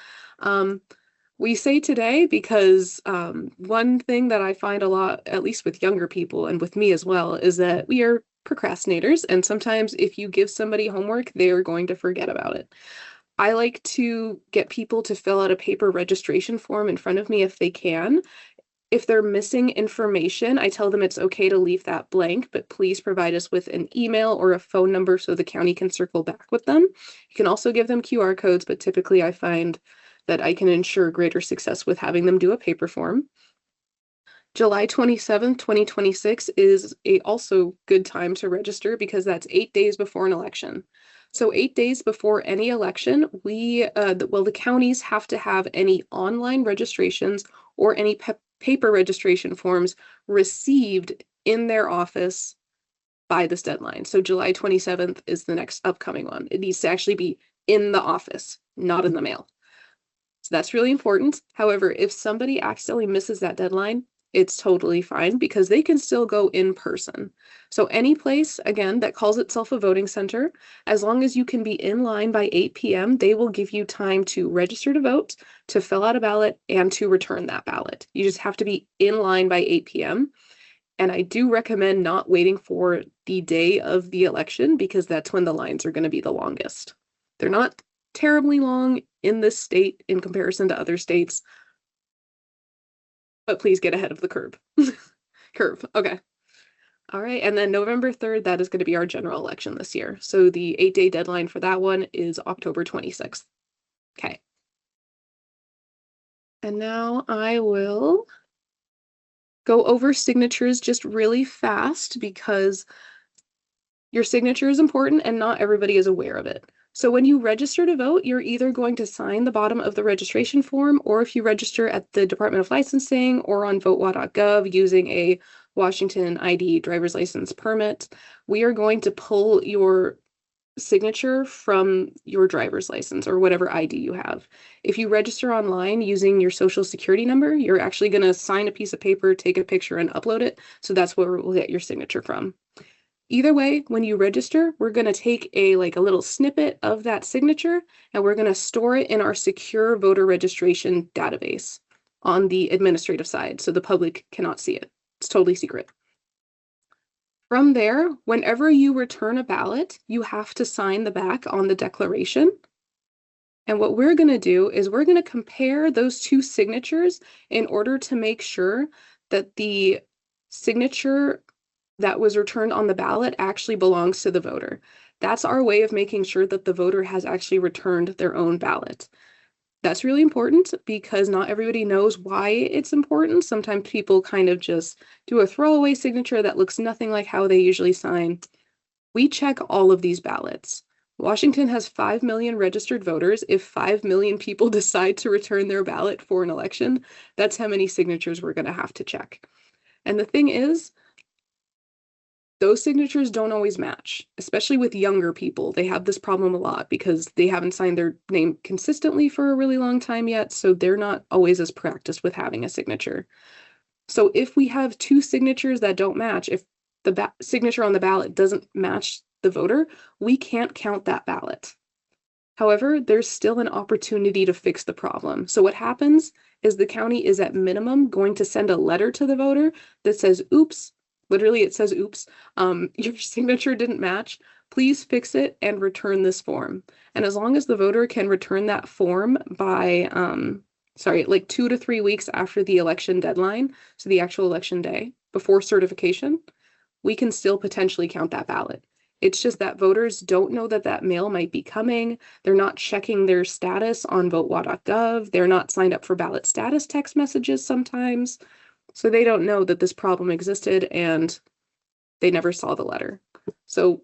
We say today because one thing that I find a lot, at least with younger people and with me as well, is that we are procrastinators. And sometimes if you give somebody homework, they are going to forget about it. I like to get people to fill out a paper registration form in front of me if they can. If they're missing information, I tell them it's okay to leave that blank, but please provide us with an email or a phone number so the county can circle back with them. You can also give them QR codes, but typically I find that I can ensure greater success with having them do a paper form. July 27th, 2026 is a also good time to register because that's 8 days before an election. So 8 days before any election, the counties have to have any online registrations or any paper registration forms received in their office by this deadline. So July 27th is the next upcoming one. It needs to actually be in the office, not in the mail. So that's really important. However, if somebody accidentally misses that deadline, it's totally fine because they can still go in person. So any place, again, that calls itself a voting center, as long as you can be in line by 8 p.m., they will give you time to register to vote, to fill out a ballot, and to return that ballot. You just have to be in line by 8 p.m. And I do recommend not waiting for the day of the election because that's when the lines are going to be the longest. They're not terribly long in this state in comparison to other states, but please get ahead of the curve. Okay. All right. And then November 3rd, that is going to be our general election this year. So the 8-day deadline for that one is October 26th. Okay. And now I will go over signatures just really fast because your signature is important and not everybody is aware of it. So when you register to vote, you're either going to sign the bottom of the registration form, or if you register at the Department of Licensing or on votewa.gov using a Washington ID driver's license permit, we are going to pull your signature from your driver's license or whatever ID you have. If you register online using your social security number, you're actually going to sign a piece of paper, take a picture, and upload it. So that's where we'll get your signature from. Either way, when you register, we're going to take a little snippet of that signature and we're going to store it in our secure voter registration database on the administrative side so the public cannot see it. It's totally secret. From there, whenever you return a ballot, you have to sign the back on the declaration. And what we're going to do is we're going to compare those two signatures in order to make sure that the signature that was returned on the ballot actually belongs to the voter. That's our way of making sure that the voter has actually returned their own ballot. That's really important because not everybody knows why it's important. Sometimes people kind of just do a throwaway signature that looks nothing like how they usually sign. We check all of these ballots. Washington has 5 million registered voters. If 5 million people decide to return their ballot for an election, that's how many signatures we're going to have to check. And the thing is, those signatures don't always match, especially with younger people. They have this problem a lot because they haven't signed their name consistently for a really long time yet, so they're not always as practiced with having a signature. So if we have two signatures that don't match, if the signature on the ballot doesn't match the voter, we can't count that ballot. However, there's still an opportunity to fix the problem. So what happens is the county is at minimum going to send a letter to the voter that says, oops, literally it says, oops, your signature didn't match. Please fix it and return this form. And as long as the voter can return that form by, 2 to 3 weeks after the election deadline, so the actual election day, before certification, we can still potentially count that ballot. It's just that voters don't know that that mail might be coming. They're not checking their status on votewa.gov. They're not signed up for ballot status text messages sometimes. So they don't know that this problem existed and they never saw the letter. So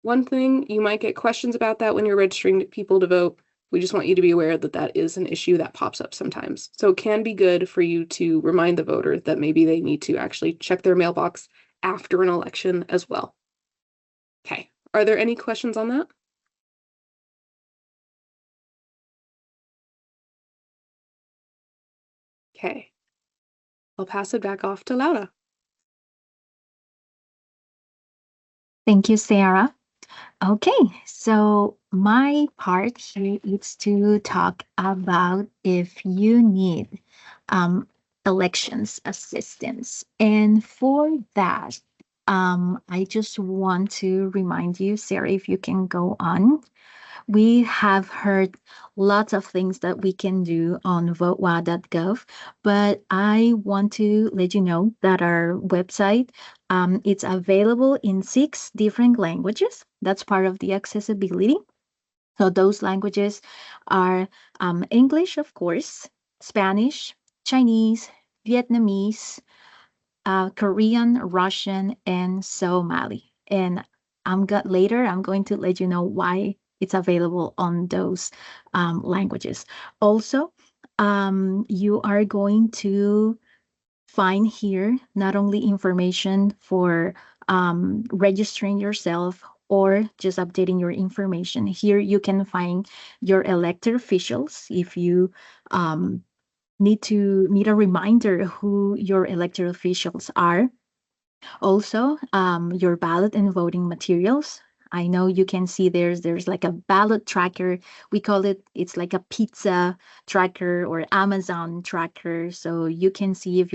one thing, you might get questions about that when you're registering people to vote. We just want you to be aware that that is an issue that pops up sometimes. So it can be good for you to remind the voter that maybe they need to actually check their mailbox after an election as well. Okay, are there any questions on that? Okay, I'll pass it back off to Laura. Thank you, Sarah. Okay, so my part here is to talk about if you need elections assistance. And for that, I just want to remind you, Sarah, if you can go on. We have heard lots of things that we can do on votewa.gov, but I want to let you know that our website it's available in 6 different languages. That's part of the accessibility. So those languages are English, of course, Spanish, Chinese, Vietnamese, Korean, Russian, and Somali. And later I'm going to let you know why it's available on those languages. Also, you are going to find here not only information for registering yourself or just updating your information. Here you can find your elected officials if you need a reminder who your elected officials are. Also, your ballot and voting materials. I know you can see there's like a ballot tracker. We call it, it's like a pizza tracker or Amazon tracker. So you can see if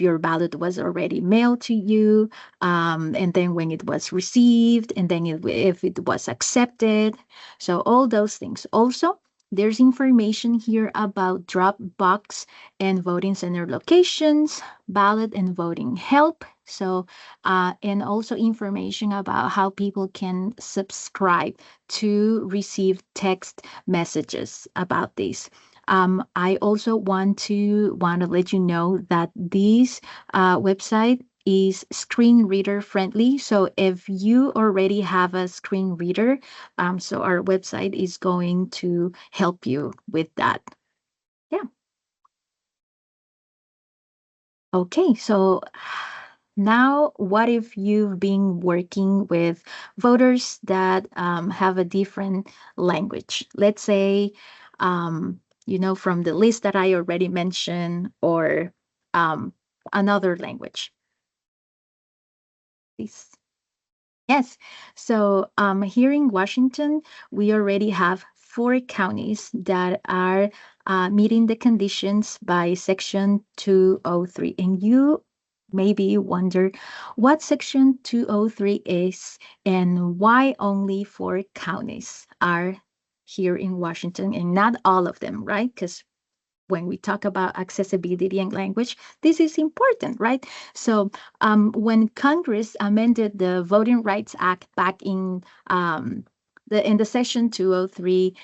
your ballot was already mailed to you, and then when it was received, and then if it was accepted. So all those things. Also, there's information here about drop box and voting center locations, ballot and voting help. So, and also information about how people can subscribe to receive text messages about this. I also want to let you know that this website is screen reader friendly. So if you already have a screen reader, so our website is going to help you with that. Yeah. Okay, so now what if you've been working with voters that have a different language? Let's say, from the list that I already mentioned, or um, another language. Please. Yes. So here in Washington, we already have 4 counties that are meeting the conditions by Section 203. And you maybe wonder what Section 203 is and why only 4 counties are here in Washington and not all of them, right? Because when we talk about accessibility and language, this is important, right? So when Congress amended the Voting Rights Act back in the Section 203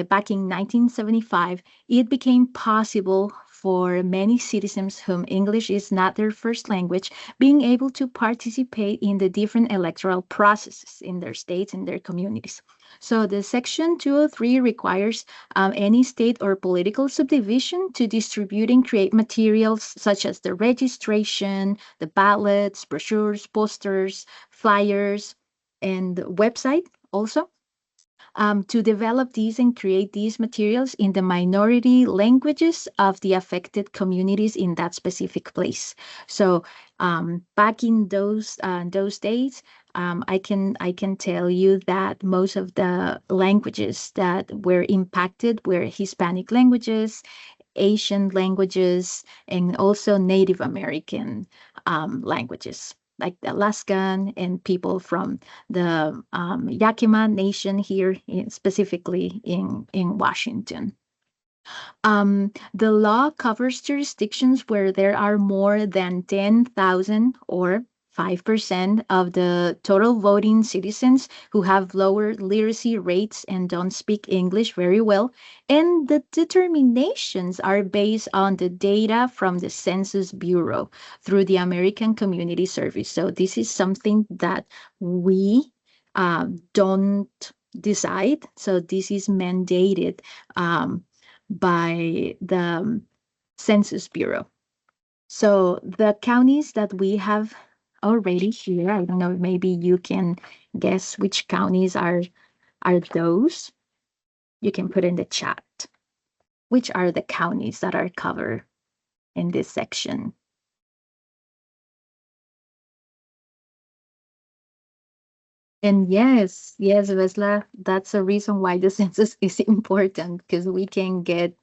back in 1975, it became possible for many citizens whom English is not their first language being able to participate in the different electoral processes in their states and their communities. So the Section 203 requires any state or political subdivision to distribute and create materials such as the registration, the ballots, brochures, posters, flyers, and website also. To develop these and create these materials in the minority languages of the affected communities in that specific place. So back in those days, I can tell you that most of the languages that were impacted were Hispanic languages, Asian languages, and also Native American languages, like the Alaskan and people from the Yakima Nation here, specifically in Washington. The law covers jurisdictions where there are more than 10,000 or 5% of the total voting citizens who have lower literacy rates and don't speak English very well. And the determinations are based on the data from the Census Bureau through the American Community Service. So this is something that we don't decide. So this is mandated by the Census Bureau. So the counties that we have already here, I don't know, maybe you can guess which counties are those. You can put in the chat. Which are the counties that are covered in this section? And yes, Vesla, that's a reason why the census is important, because we can get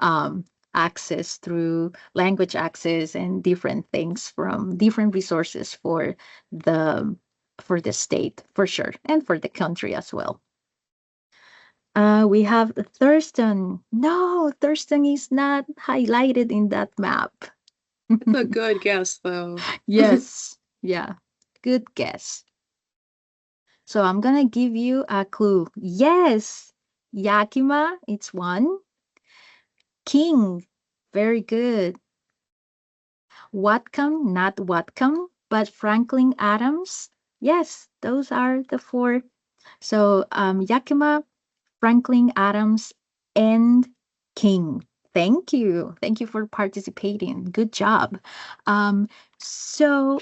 um, access through language access and different things from different resources the for the state, for sure, and for the country as well. We have Thurston. No, Thurston is not highlighted in that map. It's a good guess, though. Yes, yeah, good guess. So I'm gonna give you a clue. Yes, Yakima, it's one. King, very good. Whatcom, not Whatcom, but Franklin Adams. Yes, those are the 4. So Yakima, Franklin Adams, and King. Thank you. Thank you for participating. Good job. So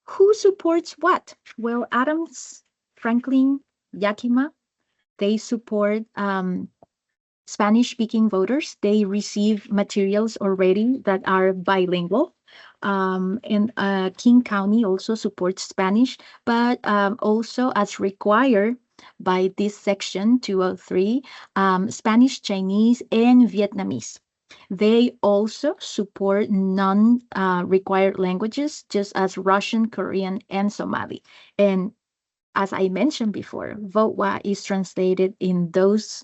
who supports what? Well, Adams, Franklin, Yakima, they support Spanish-speaking voters, they receive materials already that are bilingual. And King County also supports Spanish, but also as required by this section 203, Spanish, Chinese, and Vietnamese. They also support non-required languages, just as Russian, Korean, and Somali. And as I mentioned before, Votwa is translated in those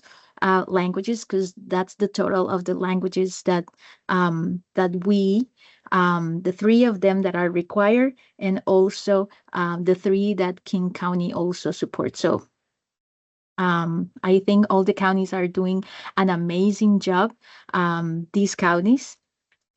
languages because that's the total of the languages that the three of them that are required, and also the three that King County also supports. So I think all the counties are doing an amazing job. These counties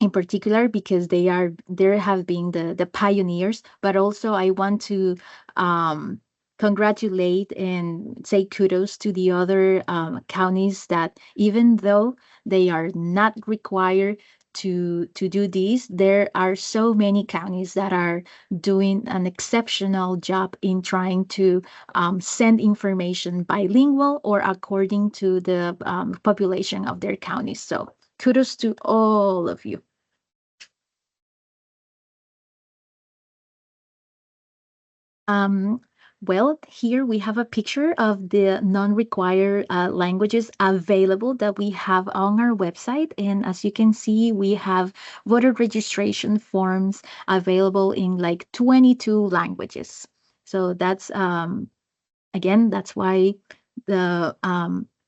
in particular because they have been the pioneers, but also I want to um, congratulate and say kudos to the other counties that even though they are not required to do this, there are so many counties that are doing an exceptional job in trying to send information bilingual or according to the population of their counties. So kudos to all of you. Um, well, here we have a picture of the non-required languages available that we have on our website. And as you can see, we have voter registration forms available in like 22 languages. So that's, again, that's why the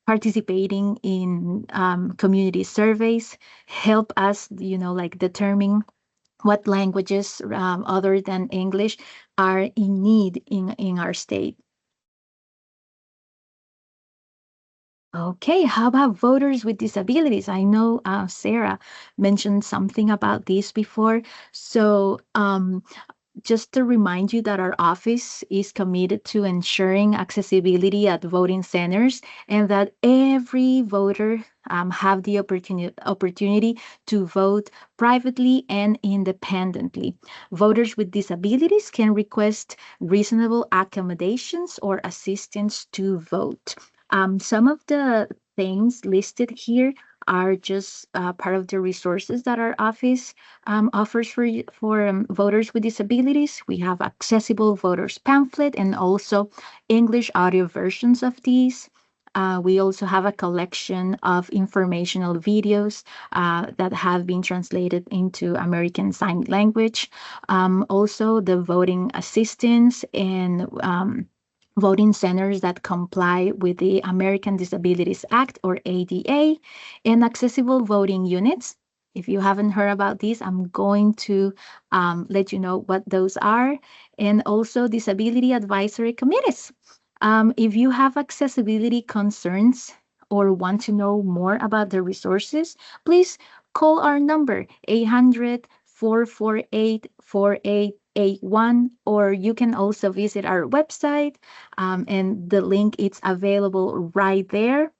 participating in community surveys help us, like determine what languages other than English are in need in our state. Okay, how about voters with disabilities? I know Sarah mentioned something about this before. So just to remind you that our office is committed to ensuring accessibility at voting centers and that every voter have the opportunity to vote privately and independently. Voters with disabilities can request reasonable accommodations or assistance to vote. Some of the things listed here are just part of the resources that our office offers for voters with disabilities. We have accessible voters pamphlet and also English audio versions of these. We also have a collection of informational videos that have been translated into American Sign Language. Also, the voting assistance and voting centers that comply with the American Disabilities Act or ADA, and accessible voting units. If you haven't heard about these, I'm going to let you know what those are, and also disability advisory committees. If you have accessibility concerns or want to know more about the resources, please call our number 800-448-4881, or you can also visit our website, and the link is available right there.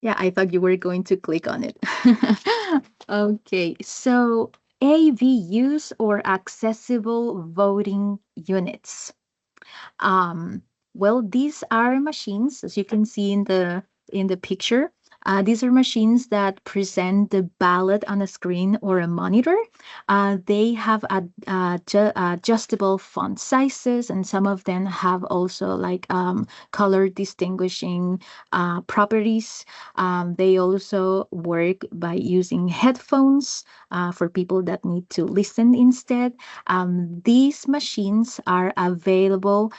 Yeah, I thought you were going to click on it. Okay, so AVUs or accessible voting units. Um, well, these are machines, as you can see in the picture. These are machines that present the ballot on a screen or a monitor. They have adjustable font sizes, and some of them have also like color distinguishing properties. They also work by using headphones for people that need to listen instead. These machines are available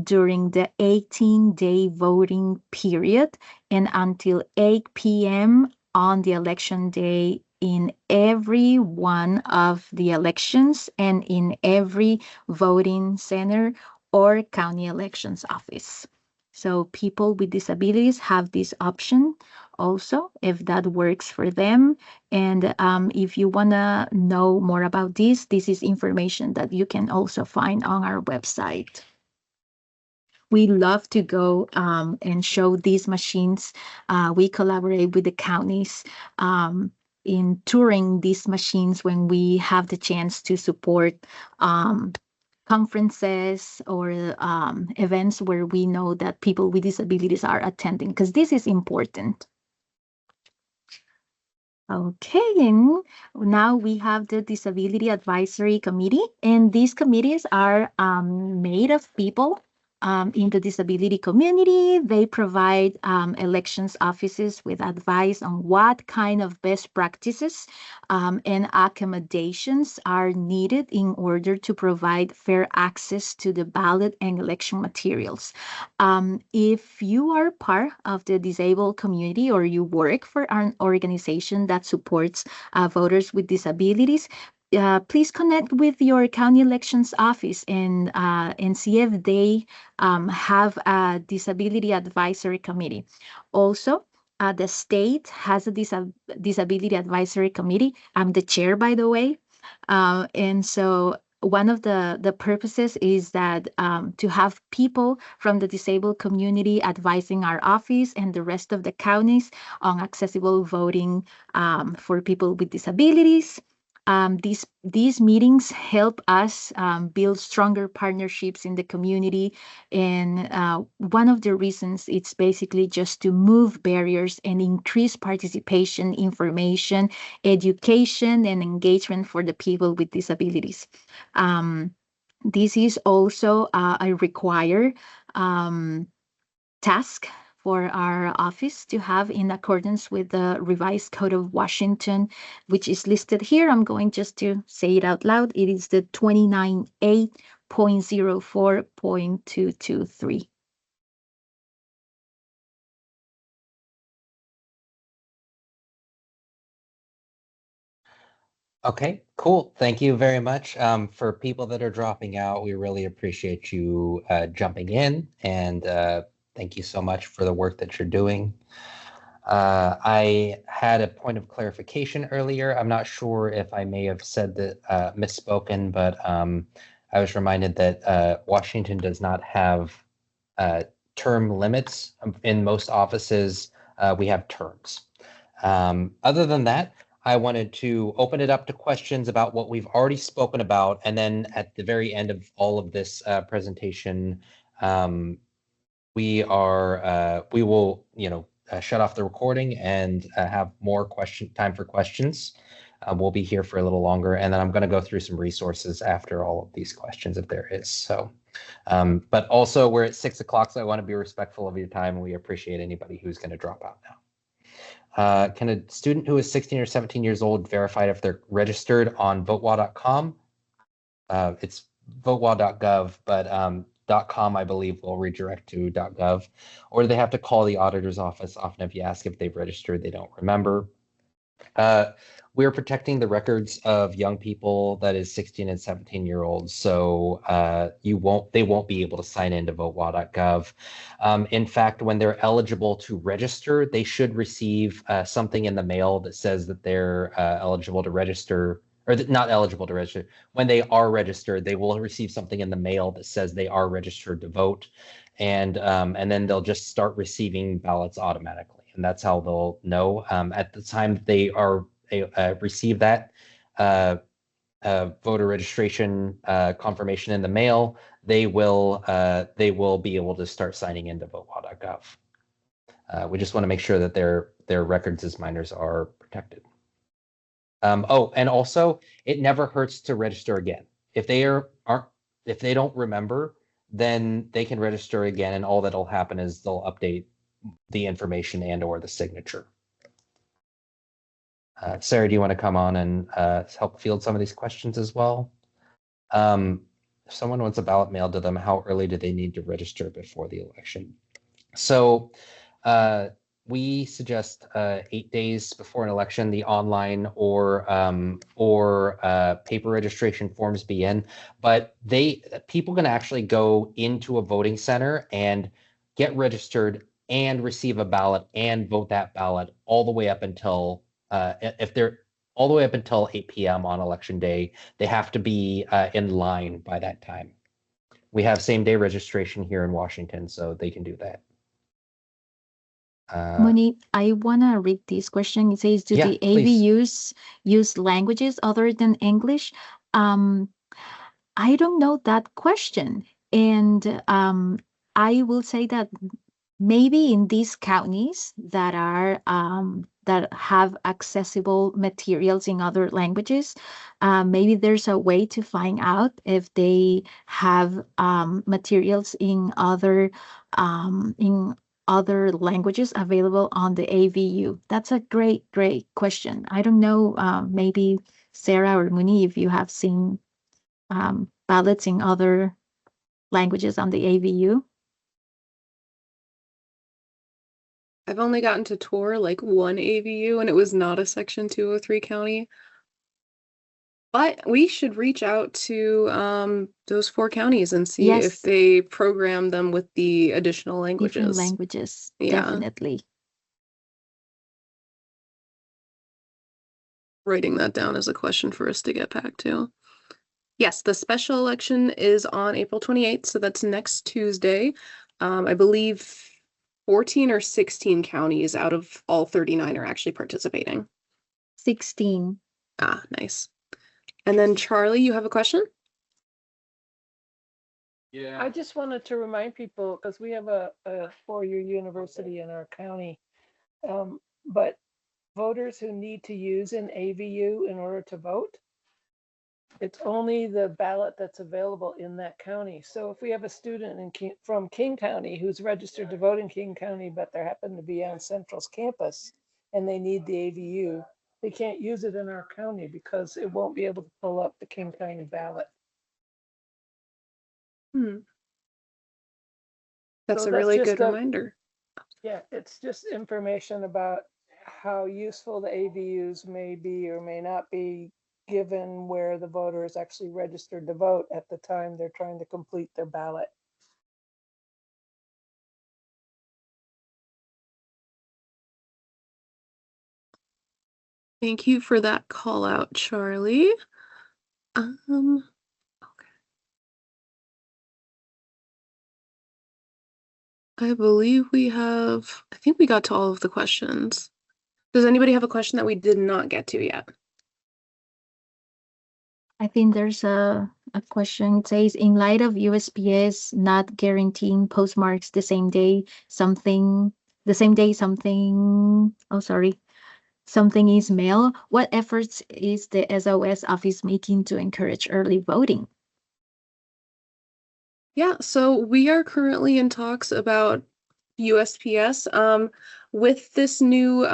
during the 18-day voting period and until 8 p.m. on the election day in every one of the elections and in every voting center or county elections office. So people with disabilities have this option also if that works for them. And if you want to know more about this is information that you can also find on our website. We love to go and show these machines. We collaborate with the counties in touring these machines when we have the chance to support conferences or events where we know that people with disabilities are attending, because this is important. Okay, and now we have the Disability Advisory Committee, and these committees are made of people in the disability community. They provide elections offices with advice on what kind of best practices and accommodations are needed in order to provide fair access to the ballot and election materials. If you are part of the disabled community or you work for an organization that supports voters with disabilities, please connect with your county elections office and see if they have a disability advisory committee. Also, the state has a disability advisory committee. I'm the chair, by the way. And so one of the purposes is that to have people from the disabled community advising our office and the rest of the counties on accessible voting for people with disabilities. These meetings help us build stronger partnerships in the community, and one of the reasons it's basically just to move barriers and increase participation, information, education, and engagement for the people with disabilities. This is also a required task for our office to have in accordance with the revised Code of Washington, which is listed here. I'm going just to say it out loud. It is the 29A.04.223. Okay, cool. Thank you very much. For people that are dropping out, we really appreciate you jumping in, and thank you so much for the work that you're doing. I had a point of clarification earlier. I'm not sure if I may have said that misspoken, but I was reminded that Washington does not have term limits. In most offices, we have terms. Other than that, I wanted to open it up to questions about what we've already spoken about, and then at the very end of all of this presentation, we will, shut off the recording and have more time for questions. We'll be here for a little longer, and then I'm going to go through some resources after all of these questions if there is. So, but also we're at 6 o'clock, so I want to be respectful of your time, and we appreciate anybody who's going to drop out now. Can a student who is 16 or 17 years old verify if they're registered on votewa.com? It's votewa.gov, but .com, I believe, will redirect to .gov. Or do they have to call the auditor's office? Often if you ask if they've registered, they don't remember. We're protecting the records of young people that is 16 and 17-year-olds, so they won't be able to sign into votewa.gov. In fact, when they're eligible to register, they should receive something in the mail that says that they're eligible to register, or not eligible to register. When they are registered, they will receive something in the mail that says they are registered to vote, and then they'll just start receiving ballots automatically. And that's how they'll know. At the time they are receive that voter registration confirmation in the mail, they will be able to start signing into votewa.gov. We just want to make sure that their records as minors are protected. Oh, and also, it never hurts to register again. If they don't remember, then they can register again, and all that'll happen is they'll update the information and/or the signature. Sarah, do you want to come on and help field some of these questions as well? If someone wants a ballot mailed to them, how early do they need to register before the election? So we suggest 8 days before an election, the online or paper registration forms be in, but people can actually go into a voting center and get registered and receive a ballot and vote that ballot all the way up until if they're all the way up until 8 p.m. on election day. They have to be in line by that time. We have same-day registration here in Washington, so they can do that. Monique, I want to read this question. It says, do the please. AVUs use languages other than English? I don't know that question. And I will say that maybe in these counties that are that have accessible materials in other languages, maybe there's a way to find out if they have materials in other languages available on the AVU. That's a great question. I don't know, maybe Sarah or Muni, if you have seen ballots in other languages on the AVU. I've only gotten to tour like one AVU, and it was not a Section 203 county. But we should reach out to those 4 counties and see Yes. if they program them with the additional Different languages. languages, Yeah. definitely. Writing that down as a question for us to get back to. Yes, the special election is on April 28th, so that's next Tuesday. I believe 14 or 16 counties out of all 39 are actually participating. 16. Ah, nice. And then Charlie, you have a question? I just wanted to remind people, because we have a 4-year university in our county, but voters who need to use an AVU in order to vote, it's only the ballot that's available in that county. So if we have a student from King County who's registered to vote in King County, but they happen to be on Central's campus and they need the AVU, they can't use it in our county because it won't be able to pull up the King County ballot. That's So a really just good reminder. Yeah, it's just information about how useful the AVUs may be or may not be, given where the voter is actually registered to vote at the time they're trying to complete their ballot. Thank you for that call out, Charlie. Okay. I believe I think we got to all of the questions. Does anybody have a question that we did not get to yet? I think there's a question. It says, in light of USPS not guaranteeing postmarks the same day something something is mail, what efforts is the SOS office making to encourage early voting? Yeah, so we are currently in talks about USPS. With this new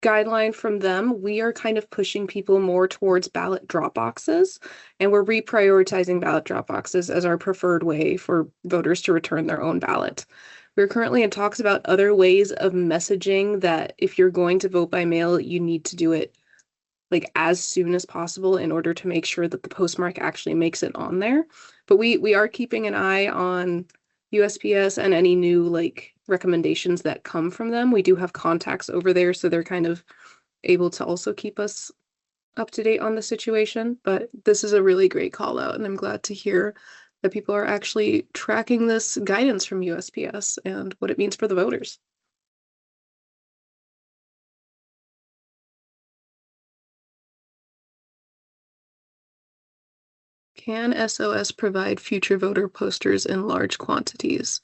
guideline from them, we are kind of pushing people more towards ballot drop boxes, and we're reprioritizing ballot drop boxes as our preferred way for voters to return their own ballot. We're currently in talks about other ways of messaging that if you're going to vote by mail, you need to do it like as soon as possible in order to make sure that the postmark actually makes it on there. But we are keeping an eye on USPS and any new like recommendations that come from them. We do have contacts over there, so they're kind of able to also keep us up to date on the situation. But this is a really great call out, and I'm glad to hear that people are actually tracking this guidance from USPS and what it means for the voters. Can SOS provide future voter posters in large quantities?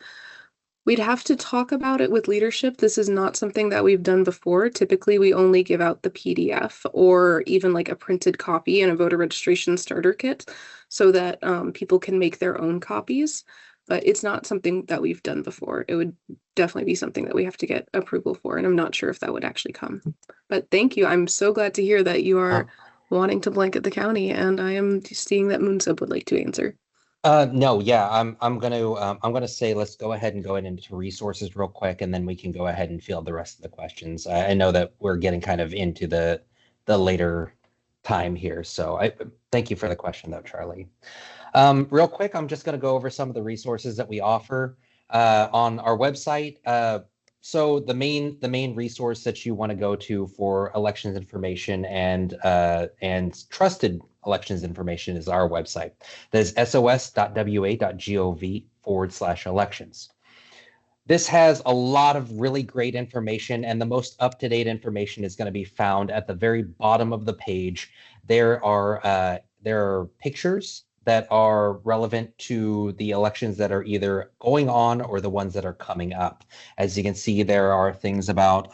We'd have to talk about it with leadership. This is not something that we've done before. Typically, we only give out the PDF or even like a printed copy in a voter registration starter kit so that people can make their own copies. But it's not something that we've done before. It would definitely be something that we have to get approval for, and I'm not sure if that would actually come. But thank you. I'm so glad to hear that you are wanting to blanket the county, and I am seeing that Moonsub would like to answer. No, yeah, I'm gonna say let's go ahead and go into resources real quick, and then we can go ahead and field the rest of the questions. I know that we're getting kind of into the later time here, so I thank you for the question though, Charlie. Real quick, I'm just gonna go over some of the resources that we offer on our website. So the main resource that you want to go to for elections information and trusted elections information is our website. That is sos.wa.gov/elections. This has a lot of really great information, and the most up-to-date information is going to be found at the very bottom of the page. There are pictures that are relevant to the elections that are either going on or the ones that are coming up. As you can see, there are things about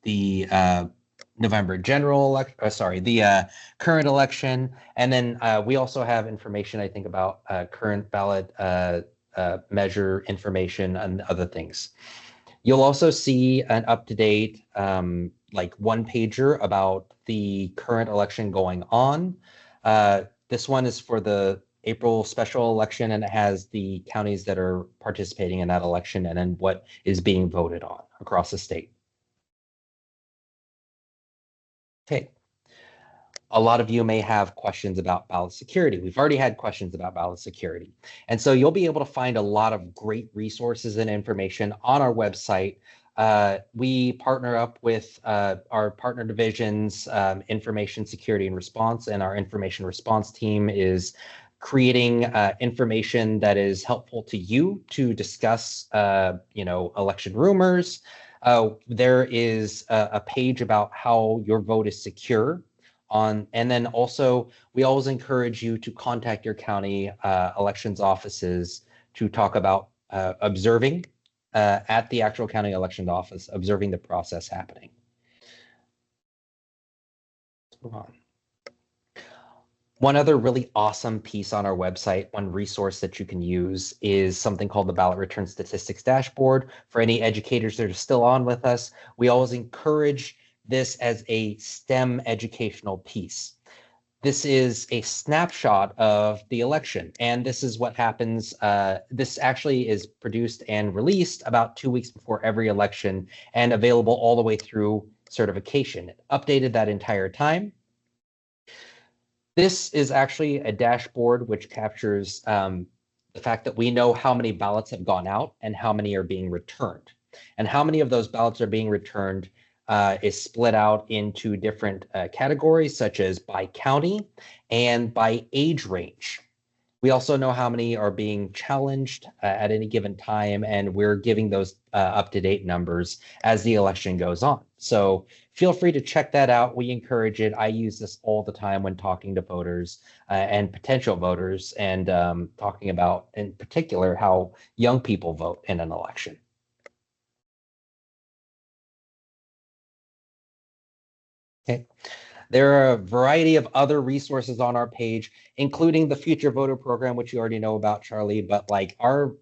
the November general election, the current election. And then we also have information, I think, about current ballot measure information and other things. You'll also see an up-to-date like one pager about the current election going on. This one is for the April special election, and it has the counties that are participating in that election and then what is being voted on across the state. Okay. A lot of you may have questions about ballot security. We've already had questions about ballot security. And so you'll be able to find a lot of great resources and information on our website. We partner up with our partner divisions, information security and response, and our information response team is creating information that is helpful to you to discuss, election rumors. There is a page about how your vote is secure. And then also, we always encourage you to contact your county elections offices to talk about observing at the actual county election office, observing the process happening. Let's move on. One other really awesome piece on our website, one resource that you can use is something called the Ballot Return Statistics Dashboard. For any educators that are still on with us, we always encourage this as a STEM educational piece. This is a snapshot of the election, and this is what happens. This actually is produced and released about 2 weeks before every election and available all the way through certification. It updated that entire time. This is actually a dashboard which captures the fact that we know how many ballots have gone out and how many are being returned. And how many of those ballots are being returned is split out into different categories, such as by county and by age range. We also know how many are being challenged at any given time, and we're giving those up-to-date numbers as the election goes on. So feel free to check that out. We encourage it. I use this all the time when talking to voters and potential voters, and talking about, in particular, how young people vote in an election. Okay. There are a variety of other resources on our page, including the Future Voter Program, which you already know about, Charlie. But like our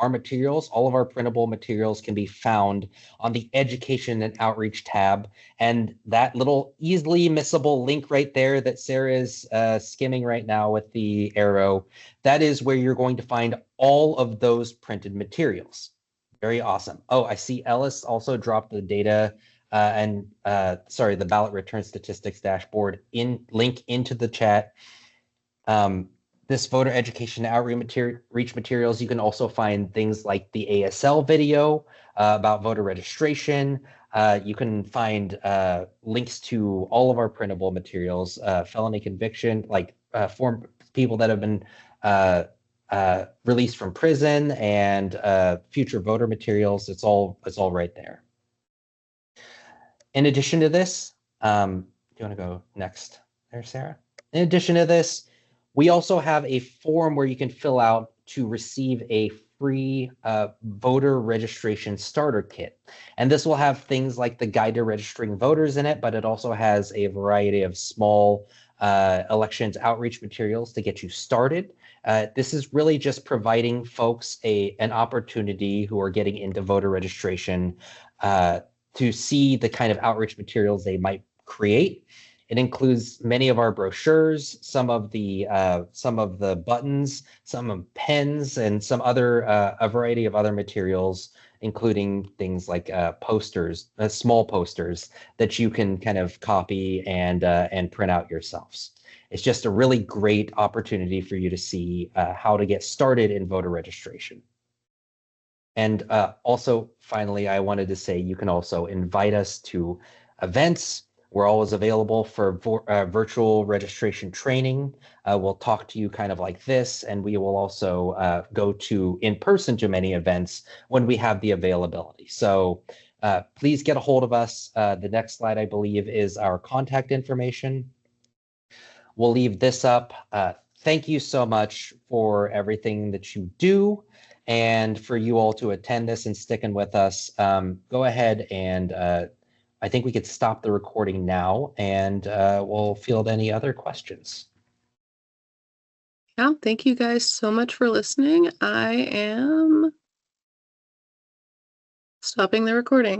materials, all of our printable materials can be found on the Education and Outreach tab. And that little easily missable link right there that Sarah is skimming right now with the arrow, that is where you're going to find all of those printed materials. Very awesome. Oh, I see Ellis also dropped the data the ballot return statistics dashboard link into the chat. This voter education outreach materials, you can also find things like the ASL video about voter registration. You can find links to all of our printable materials, felony conviction, like for people that have been released from prison, and future voter materials. It's all right there. In addition to this, do you want to go next there, Sarah? In addition to this, we also have a form where you can fill out to receive a free voter registration starter kit. And this will have things like the guide to registering voters in it, but it also has a variety of small elections outreach materials to get you started. This is really just providing folks an opportunity who are getting into voter registration to see the kind of outreach materials they might create. It includes many of our brochures, some of the buttons, some of pens, and some other a variety of other materials, including things like posters, small posters that you can kind of copy and print out yourselves. It's just a really great opportunity for you to see how to get started in voter registration. And also, finally, I wanted to say you can also invite us to events. We're always available for virtual registration training. We'll talk to you kind of like this, and we will also go in person to many events when we have the availability. So please get a hold of us. The next slide, I believe, is our contact information. We'll leave this up. thank you so much for everything that you do, and for you all to attend this and sticking with us. Go ahead and I think we could stop the recording now, and we'll field any other questions. Yeah, thank you guys so much for listening. I am stopping the recording.